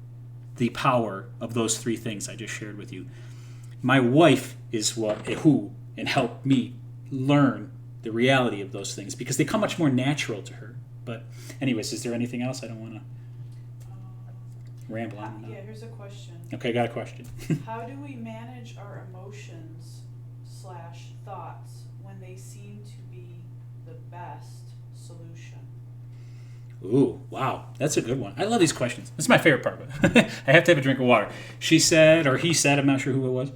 the power of those 3 things I just shared with you. My wife is who helped me learn the reality of those things because they come much more natural to her. But anyways, is there anything else? I don't want to ramble on. Yeah, here's a question. Okay, got a question. How do we manage our emotions/thoughts when they seem to be the best solution? Ooh, wow, that's a good one. I love these questions. This is my favorite part of it. I have to have a drink of water. She said, or he said, I'm not sure who it was.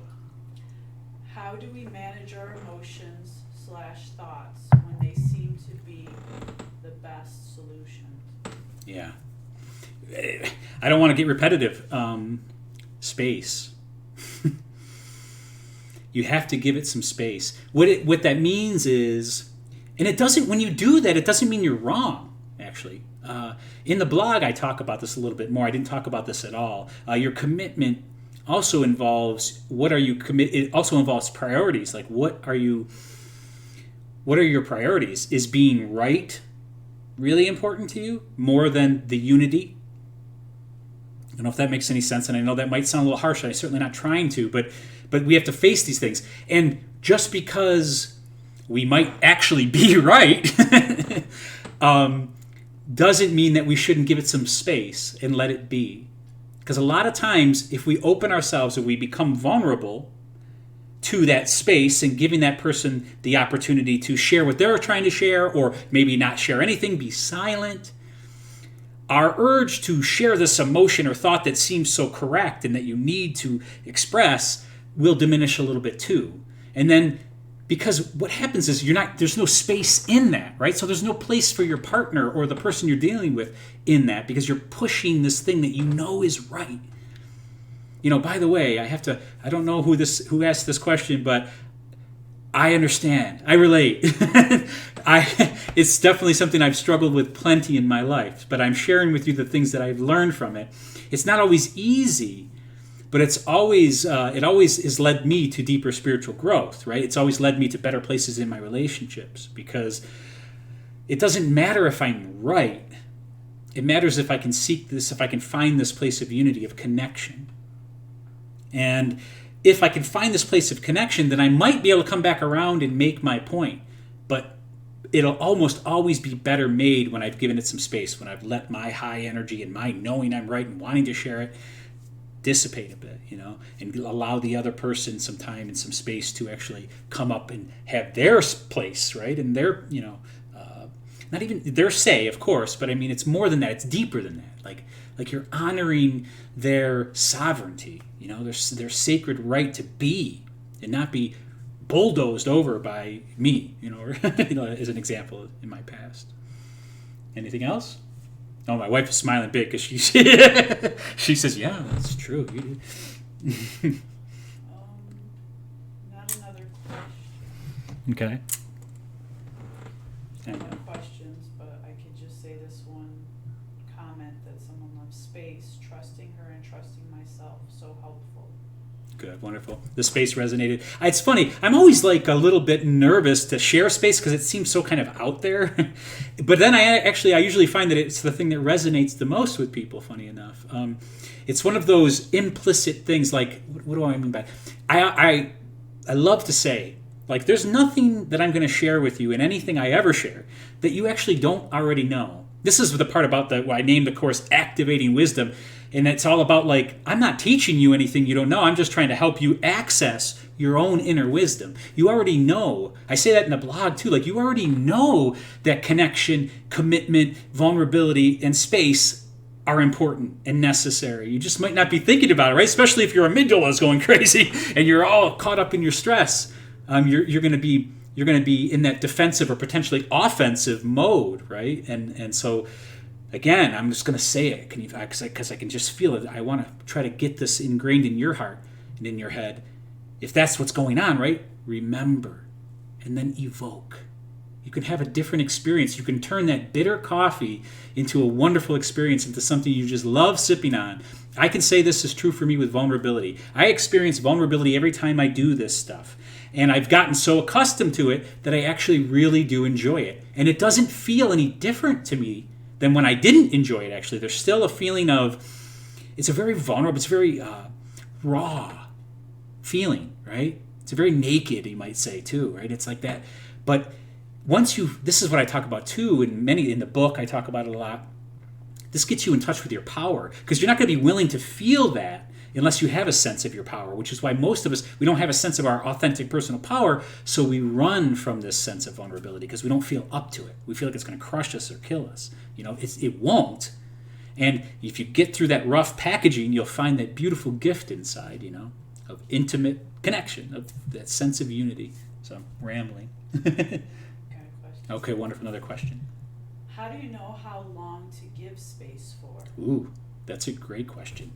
How do we manage our emotions/thoughts when they seem to be the best solution? Yeah. I don't want to get repetitive. Space. You have to give it some space. What that means is, and it doesn't, when you do that, it doesn't mean you're wrong, actually. In the blog, I talk about this a little bit more. I didn't talk about this at all. Your commitment also involves, it also involves priorities. Like, what are your priorities? Is being right really important to you more than the unity? I don't know if that makes any sense, and I know that might sound a little harsh. I'm certainly not trying to, but we have to face these things. And just because we might actually be right doesn't mean that we shouldn't give it some space and let it be. Because a lot of times, if we open ourselves and we become vulnerable to that space and giving that person the opportunity to share what they're trying to share, or maybe not share anything, be silent, our urge to share this emotion or thought that seems so correct and that you need to express will diminish a little bit too. And then Because what happens is there's no space in that, right? So there's no place for your partner or the person you're dealing with in that, because you're pushing this thing that you know is right. By the way, I don't know who asked this question, but I understand. I relate. It's definitely something I've struggled with plenty in my life, but I'm sharing with you the things that I've learned from it. It's not always easy, but it always has led me to deeper spiritual growth, right? It's always led me to better places in my relationships, because it doesn't matter if I'm right. It matters if I can seek this, if I can find this place of unity, of connection. And if I can find this place of connection, then I might be able to come back around and make my point. But it'll almost always be better made when I've given it some space, when I've let my high energy and my knowing I'm right and wanting to share it dissipate a bit, and allow the other person some time and some space to actually come up and have their place, right? And their, not even their say, of course, but I mean, it's more than that. It's deeper than that. Like you're honoring their sovereignty, their sacred right to be and not be bulldozed over by me, or, as an example in my past. Anything else? Oh, my wife is smiling big because she says, "Yeah, that's true." Not another question. Okay. No questions, but I could just say this one comment that someone loves: space, trusting her and trusting myself. So helpful. Good, wonderful. The space resonated. It's funny. I'm always like a little bit nervous to share space because it seems so kind of out there. But then I usually find that it's the thing that resonates the most with people. Funny enough, it's one of those implicit things. Like, what do I mean by? I love to say, like, there's nothing that I'm going to share with you in anything I ever share that you actually don't already know. This is the part about what I named the course Activating Wisdom. And it's all about, like, I'm not teaching you anything you don't know. I'm just trying to help you access your own inner wisdom. You already know. I say that in the blog, too. Like, you already know that connection, commitment, vulnerability, and space are important and necessary. You just might not be thinking about it, right? Especially if your amygdala is going crazy and you're all caught up in your stress. You're going to be in that defensive or potentially offensive mode, right? And so, again, I'm just going to say it because I can just feel it. I want to try to get this ingrained in your heart and in your head. If that's what's going on, right? Remember and then evoke. You can have a different experience. You can turn that bitter coffee into a wonderful experience, into something you just love sipping on. I can say this is true for me with vulnerability. I experience vulnerability every time I do this stuff. And I've gotten so accustomed to it that I actually really do enjoy it. And it doesn't feel any different to me than when I didn't enjoy it, actually. There's still a feeling of, it's a very vulnerable, it's very raw feeling, right? It's a very naked, you might say, too, right? It's like that. But this is what I talk about, too, in the book, I talk about it a lot. This gets you in touch with your power, because you're not going to be willing to feel that unless you have a sense of your power, which is why most of us, we don't have a sense of our authentic personal power, so we run from this sense of vulnerability because we don't feel up to it. We feel like it's going to crush us or kill us. It won't. And if you get through that rough packaging, you'll find that beautiful gift inside, of intimate connection, of that sense of unity. So I'm rambling. Okay, wonderful. Another question. How do you know how long to give space for? Ooh, that's a great question.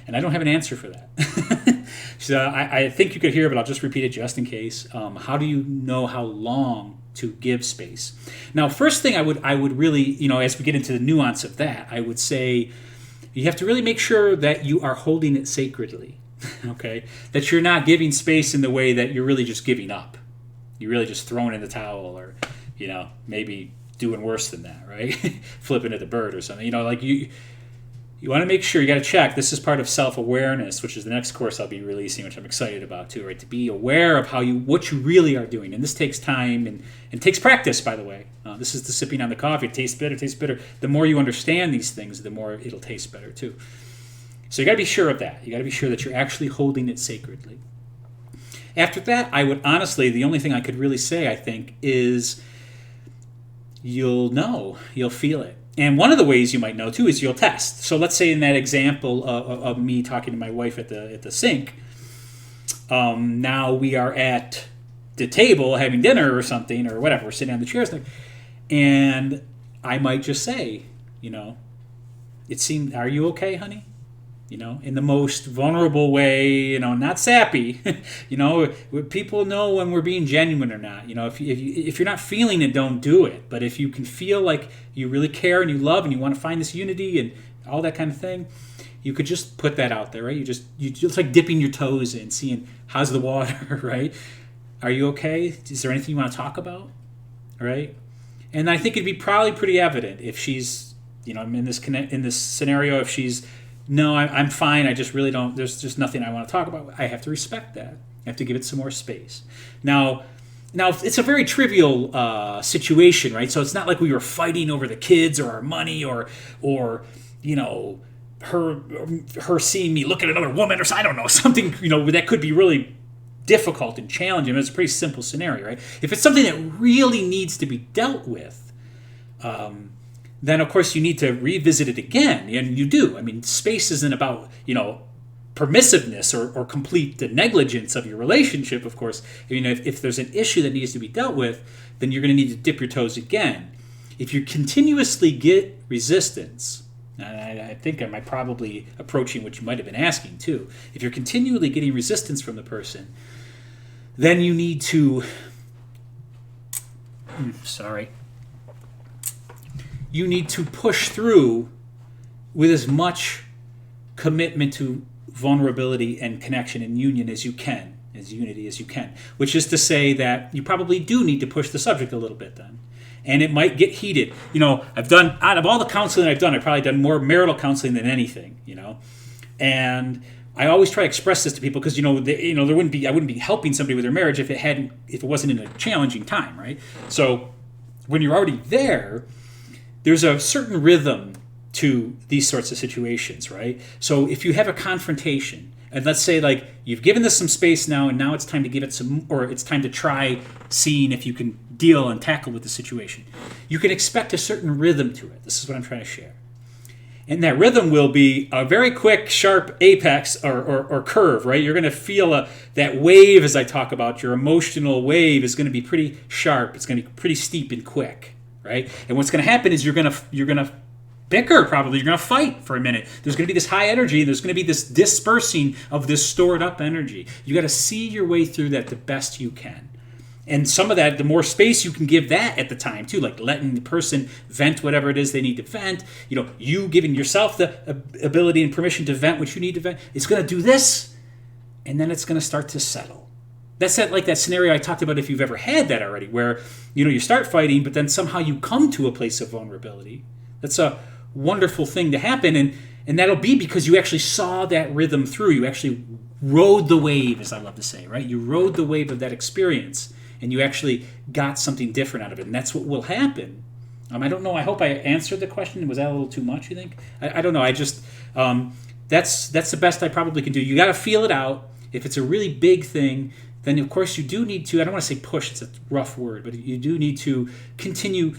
And I don't have an answer for that. So I think you could hear it, but I'll just repeat it just in case. How do you know how long to give space? Now, first thing I would really, as we get into the nuance of that, I would say you have to really make sure that you are holding it sacredly, okay? That you're not giving space in the way that you're really just giving up. You're really just throwing in the towel, or, maybe doing worse than that, right? Flipping at the bird or something. You want to make sure, you got to check. This is part of self-awareness, which is the next course I'll be releasing, which I'm excited about too, right? To be aware of what you really are doing. And this takes time and takes practice, by the way. This is the sipping on the coffee. It tastes bitter. The more you understand these things, the more it'll taste better too. So you got to be sure of that. You got to be sure that you're actually holding it sacredly. After that, I would honestly, the only thing I could really say, I think, is you'll feel it. And one of the ways you might know, too, is you'll test. So let's say in that example of me talking to my wife at the sink, now we are at the table having dinner or something or whatever. We're sitting on the chairs there, and I might just say, it seemed, are you okay, honey? In the most vulnerable way, not sappy. People know when we're being genuine or not. If you're not feeling it, don't do it. But if you can feel like you really care and you love and you want to find this unity and all that kind of thing, you could just put that out there, right? It's like dipping your toes in, seeing how's the water, right? Are you okay? Is there anything you want to talk about, right? And I think it'd be probably pretty evident if she's, in this scenario, if she's, no, I'm fine. I just really don't. There's just nothing I want to talk about. I have to respect that. I have to give it some more space. Now it's a very trivial situation, right? So it's not like we were fighting over the kids or our money or her seeing me look at another woman or I don't know, something that could be really difficult and challenging. It's a pretty simple scenario, right? If it's something that really needs to be dealt with, then of course you need to revisit it again, and you do. I mean, space isn't about permissiveness or complete negligence of your relationship. Of course, if there's an issue that needs to be dealt with, then you're going to need to dip your toes again. If you continuously get resistance, and I think I might probably approaching what you might have been asking too. If you're continually getting resistance from the person, then you need to. You need to push through with as much commitment to vulnerability and connection and union as you can, as unity as you can. Which is to say that you probably do need to push the subject a little bit then. And it might get heated. I've done, out of all the counseling I've probably done more marital counseling than anything, And I always try to express this to people because, I wouldn't be helping somebody with their marriage if it wasn't in a challenging time, right? So when you're already there's a certain rhythm to these sorts of situations, right? So if you have a confrontation, and let's say like you've given this some space now, and now it's time to give it some, or it's time to try seeing if you can deal and tackle with the situation. You can expect a certain rhythm to it. This is what I'm trying to share. And that rhythm will be a very quick, sharp apex or curve, right? You're going to feel that wave as I talk about. Your emotional wave is going to be pretty sharp. It's going to be pretty steep and quick, right? And what's going to happen is you're going to bicker probably. You're going to fight for a minute. There's going to be this high energy, and there's going to be this dispersing of this stored up energy. You got to see your way through that the best you can. And some of that, the more space you can give that at the time too, like letting the person vent whatever it is they need to vent, you giving yourself the ability and permission to vent what you need to vent, it's going to do this, and then it's going to start to settle. That's like that scenario I talked about if you've ever had that already, where you start fighting, but then somehow you come to a place of vulnerability. That's a wonderful thing to happen, and that'll be because you actually saw that rhythm through. You actually rode the wave, as I love to say, right? You rode the wave of that experience. And you actually got something different out of it. And that's what will happen. I don't know. I hope I answered the question. Was that a little too much, you think? I don't know. I just, that's the best I probably can do. You got to feel it out. If it's a really big thing, then of course you do need to, I don't want to say push, it's a rough word, but you do need to continue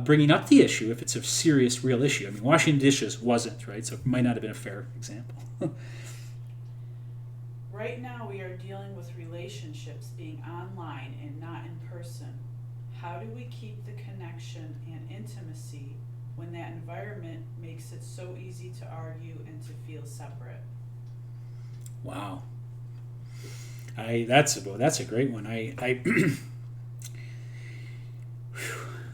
bringing up the issue if it's a serious, real issue. I mean, washing dishes wasn't, right? So it might not have been a fair example. Right now we are dealing with relationships being online and not in person. How do we keep the connection and intimacy when that environment makes it so easy to argue and to feel separate? Wow. That's a great one.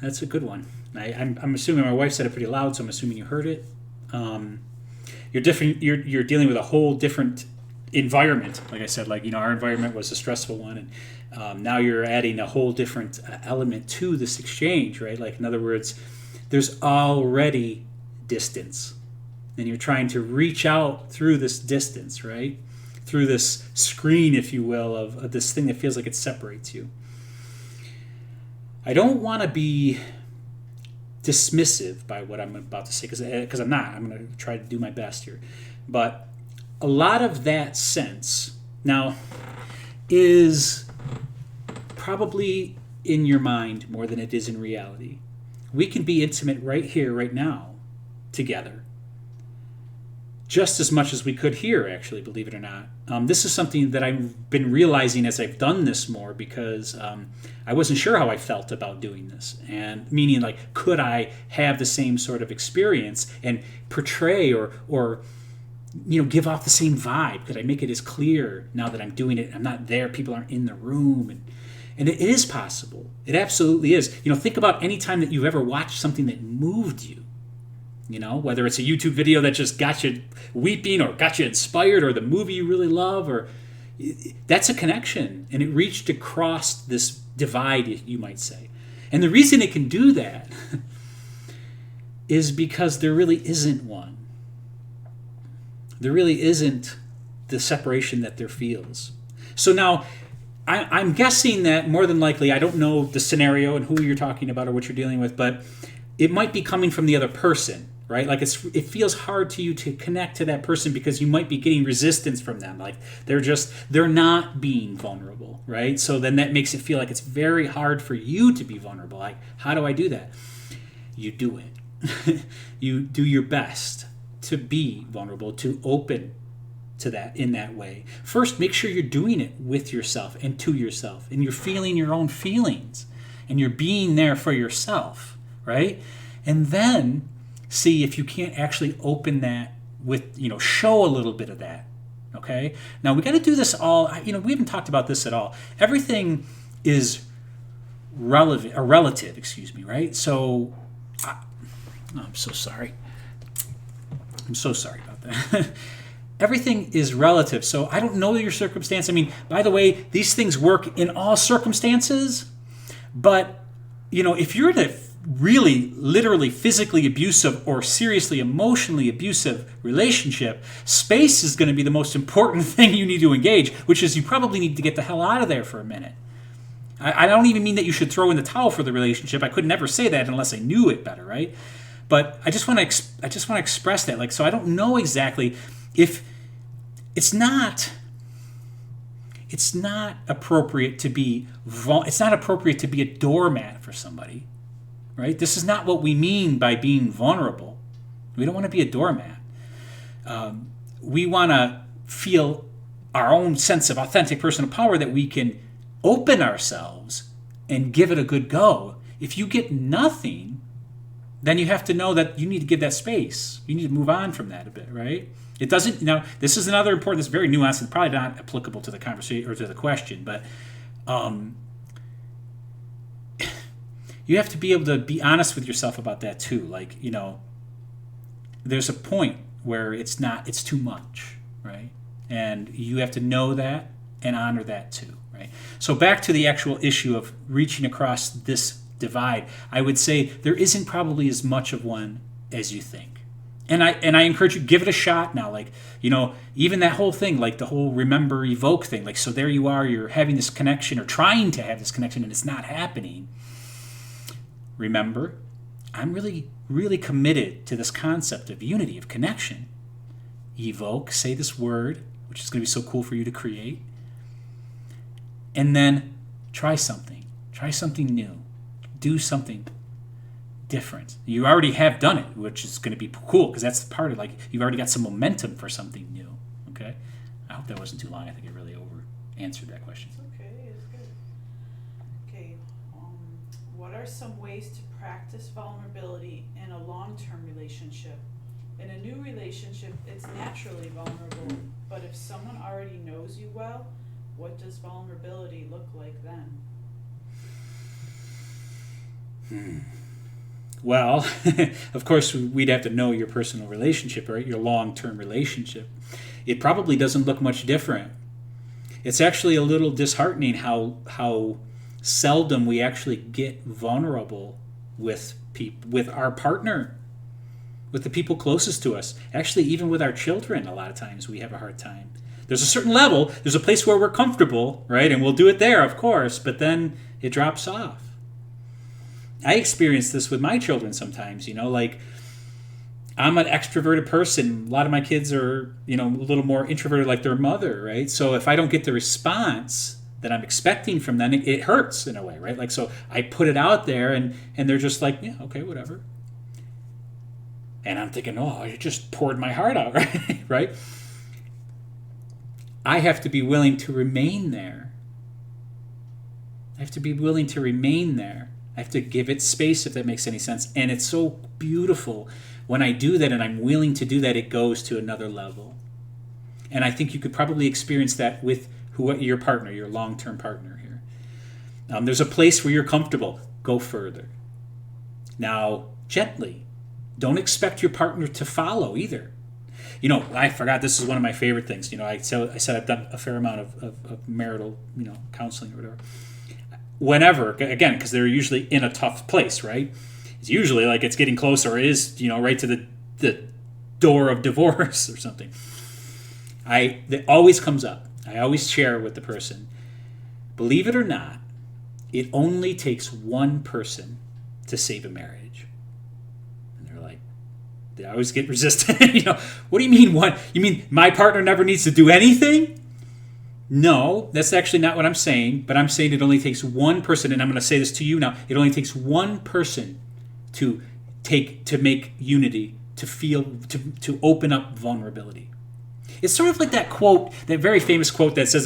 That's a good one. I'm assuming my wife said it pretty loud, so I'm assuming you heard it. You're dealing with a whole different environment, like I said, our environment was a stressful one, and now you're adding a whole different element to this exchange, right? Like, in other words, there's already distance, and you're trying to reach out through this distance, right? Through this screen, if you will, of this thing that feels like it separates you. I don't want to be dismissive by what I'm about to say, because I'm not. I'm going to try to do my best here, but a lot of that sense now is probably in your mind more than it is in reality. We can be intimate right here, right now, together. just as much as we could here, actually, believe it or not. This is something that I've been realizing as I've done this more, because I wasn't sure how I felt about doing this. And meaning, like, could I have the same sort of experience and portray or give off the same vibe? Could I make it as clear now that I'm doing it? I'm not there. People aren't in the room. And it is possible. It absolutely is. Think about any time that you've ever watched something that moved you. Whether it's a YouTube video that just got you weeping or got you inspired, or the movie you really love, or that's a connection. And it reached across this divide, you might say. And the reason it can do that is because there really isn't one. There really isn't the separation that there feels. So now, I'm guessing that more than likely, I don't know the scenario and who you're talking about or what you're dealing with, but it might be coming from the other person, right? Like, it feels hard to you to connect to that person because you might be getting resistance from them. Like, they're not being vulnerable, right? So then that makes it feel like it's very hard for you to be vulnerable. Like, how do I do that? You do it. You do your best to be vulnerable, to open to that in that way. First, make sure you're doing it with yourself and to yourself, and you're feeling your own feelings, and you're being there for yourself, right? And then see if you can't actually open that with, show a little bit of that, okay? Now, we got to do this all, we haven't talked about this at all. Everything is relative, right? So, I'm so sorry. I'm so sorry about that. Everything is relative. So I don't know your circumstance. I mean, by the way, these things work in all circumstances. But, if you're in a really, literally, physically abusive or seriously emotionally abusive relationship, space is going to be the most important thing you need to engage, which is you probably need to get the hell out of there for a minute. I don't even mean that you should throw in the towel for the relationship. I could never say that unless I knew it better, right? But I just want to express that. Like, so I don't know exactly if it's not appropriate to be a doormat for somebody, right? This is not what we mean by being vulnerable. We don't want to be a doormat. We want to feel our own sense of authentic personal power, that we can open ourselves and give it a good go. If you get nothing, then you have to know that you need to give that space. You need to move on from that a bit, right? It doesn't. Now, this is another important. This is very nuanced and probably not applicable to the conversation or to the question, but you have to be able to be honest with yourself about that too. Like, there's a point where it's too much, right? And you have to know that and honor that too, right? So back to the actual issue of reaching across this divide, I would say there isn't probably as much of one as you think. And I encourage you, give it a shot now. Like, even that whole thing, like the whole remember, evoke thing. Like, so there you are, you're having this connection or trying to have this connection and it's not happening. Remember, I'm really, really committed to this concept of unity, of connection. Evoke, say this word, which is going to be so cool for you to create. And then try something new, do something different. You already have done it, which is going to be cool, because that's the part of, like, you've already got some momentum for something new. Okay, I hope that wasn't too long. I think I really over answered that question. It's okay. It's good. Okay. What are some ways to practice vulnerability in a long-term relationship? In a new relationship, it's naturally vulnerable, but if someone already knows you well, what does vulnerability look like then? Well, of course, we'd have to know your personal relationship, right? Your long-term relationship. It probably doesn't look much different. It's actually a little disheartening how seldom we actually get vulnerable with our partner, with the people closest to us. Actually, even with our children, a lot of times we have a hard time. There's a certain level, there's a place where we're comfortable, right? And we'll do it there, of course, but then it drops off. I experience this with my children sometimes, like, I'm an extroverted person. A lot of my kids are, a little more introverted like their mother, right? So if I don't get the response that I'm expecting from them, it hurts in a way, right? Like, so I put it out there and they're just like, yeah, okay, whatever. And I'm thinking, oh, I just poured my heart out, right? Right? I have to be willing to remain there. I have to be willing to remain there. I have to give it space, if that makes any sense. And it's so beautiful when I do that, and I'm willing to do that, it goes to another level. And I think you could probably experience that with your partner, your long-term partner here. There's a place where you're comfortable. Go further. Now, gently. Don't expect your partner to follow either. I forgot, this is one of my favorite things. I said I've done a fair amount of marital, counseling or whatever. Whenever, again, because they're usually in a tough place, right? It's usually like it's getting closer, or it is, right to the door of divorce or something. That always comes up. I always share with the person, believe it or not, it only takes one person to save a marriage. And they're like, they always get resistant. What do you mean one? You mean my partner never needs to do anything? No, that's actually not what I'm saying. But I'm saying it only takes one person, and I'm going to say this to you now. It only takes one person to make unity, to open up vulnerability. It's sort of like that quote, that very famous quote that says,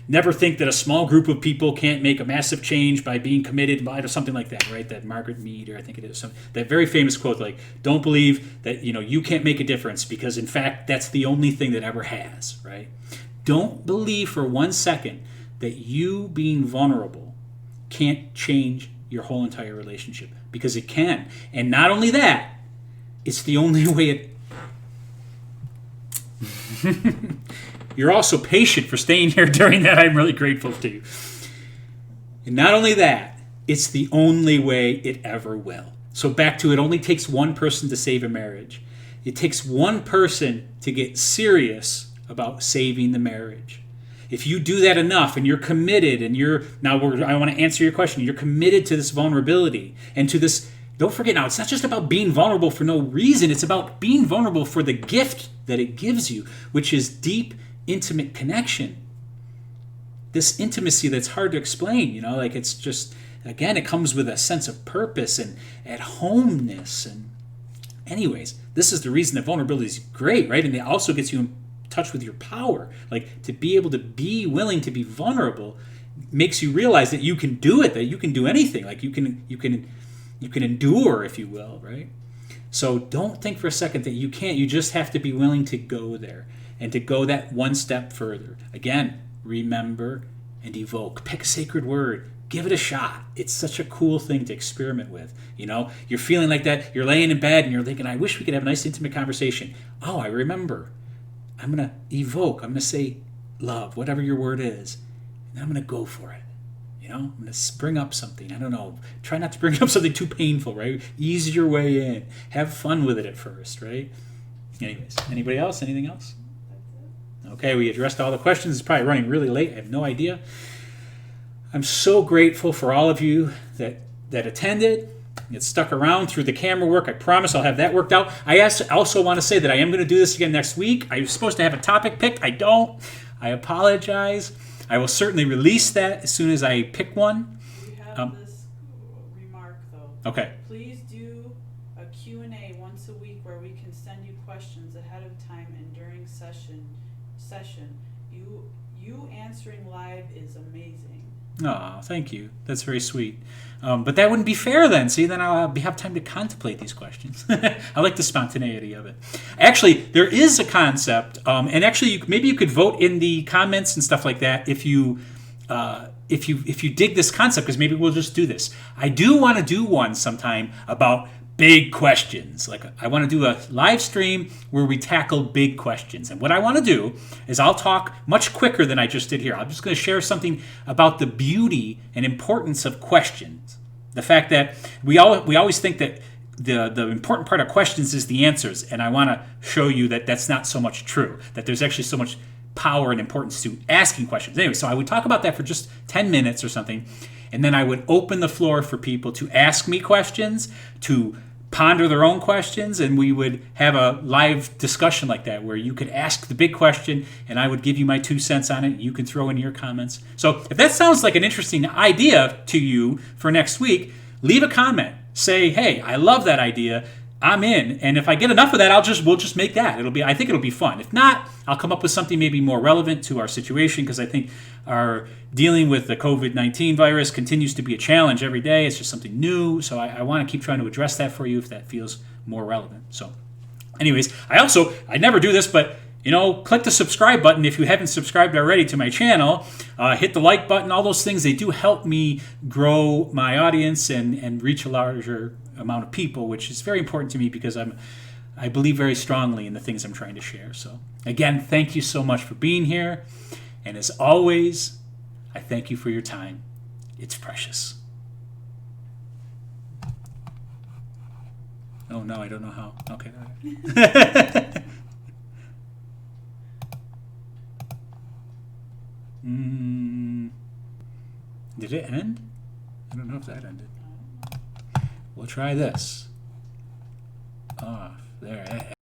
never think that a small group of people can't make a massive change by being committed, or something like that, right? That Margaret Mead, or I think it is, that very famous quote, like, don't believe that, you can't make a difference, because in fact, that's the only thing that ever has, right? Don't believe for 1 second that you being vulnerable can't change your whole entire relationship, because it can. And not only that, it's the only way it... You're also patient for staying here during that. I'm really grateful to you. And not only that, it's the only way it ever will. So back to, it only takes one person to save a marriage. It takes one person to get serious about saving the marriage. If you do that enough, and you're committed, and I want to answer your question, you're committed to this vulnerability and to this. Don't forget now, it's not just about being vulnerable for no reason. It's about being vulnerable for the gift that it gives you, which is deep, intimate connection. This intimacy that's hard to explain, it's just, again, it comes with a sense of purpose and at homeness. And anyways, this is the reason that vulnerability is great, right? And it also gets you in touch with your power. Like, to be able to be willing to be vulnerable makes you realize that you can do it, that you can do anything. Like, you can endure, if you will, right? So don't think for a second that you can't. You just have to be willing to go there and to go that one step further. Again, remember and evoke. Pick a sacred word. Give it a shot. It's such a cool thing to experiment with. You're feeling like that. You're laying in bed and you're thinking, I wish we could have a nice intimate conversation. Oh, I remember. I'm going to evoke. I'm going to say love, whatever your word is. And I'm going to go for it. I'm going to bring up something. I don't know. Try not to bring up something too painful, right? Ease your way in. Have fun with it at first, right? Anyways, anybody else? Anything else? Okay, we addressed all the questions. It's probably running really late. I have no idea. I'm so grateful for all of you that attended, that stuck around through the camera work. I promise I'll have that worked out. I also want to say that I am going to do this again next week. I was supposed to have a topic picked. I don't. I apologize. I will certainly release that as soon as I pick one. We have this remark, though. Okay. Please do a Q&A once a week where we can send you questions ahead of time and during session. You answering live is amazing. Oh, thank you. That's very sweet. But that wouldn't be fair then. See, then I'll have time to contemplate these questions. I like the spontaneity of it. Actually, there is a concept, and actually, maybe you could vote in the comments and stuff like that if you dig this concept, because maybe we'll just do this. I do want to do one sometime about big questions. Like, I want to do a live stream where we tackle big questions. And what I want to do is I'll talk much quicker than I just did here. I'm just going to share something about the beauty and importance of questions. The fact that we always think that the important part of questions is the answers. And I want to show you that that's not so much true, that there's actually so much power and importance to asking questions. Anyway, so I would talk about that for just 10 minutes or something. And then I would open the floor for people to ask me questions, to ponder their own questions, and we would have a live discussion like that where you could ask the big question and I would give you my 2 cents on it. You can throw in your comments. So if that sounds like an interesting idea to you for next week, leave a comment. Say, hey, I love that idea. I'm in. And if I get enough of that, we'll just make that. I think it'll be fun. If not, I'll come up with something maybe more relevant to our situation, because I think our dealing with the COVID-19 virus continues to be a challenge every day. It's just something new. So I want to keep trying to address that for you if that feels more relevant. So anyways, I never do this, but click the subscribe button if you haven't subscribed already to my channel. Hit the like button. All those things, they do help me grow my audience and reach a larger amount of people, which is very important to me because I believe very strongly in the things I'm trying to share. So again, thank you so much for being here. And as always, I thank you for your time. It's precious. Oh no, I don't know how. Okay. Did it end? I don't know if that ended. We'll try this. Off. There.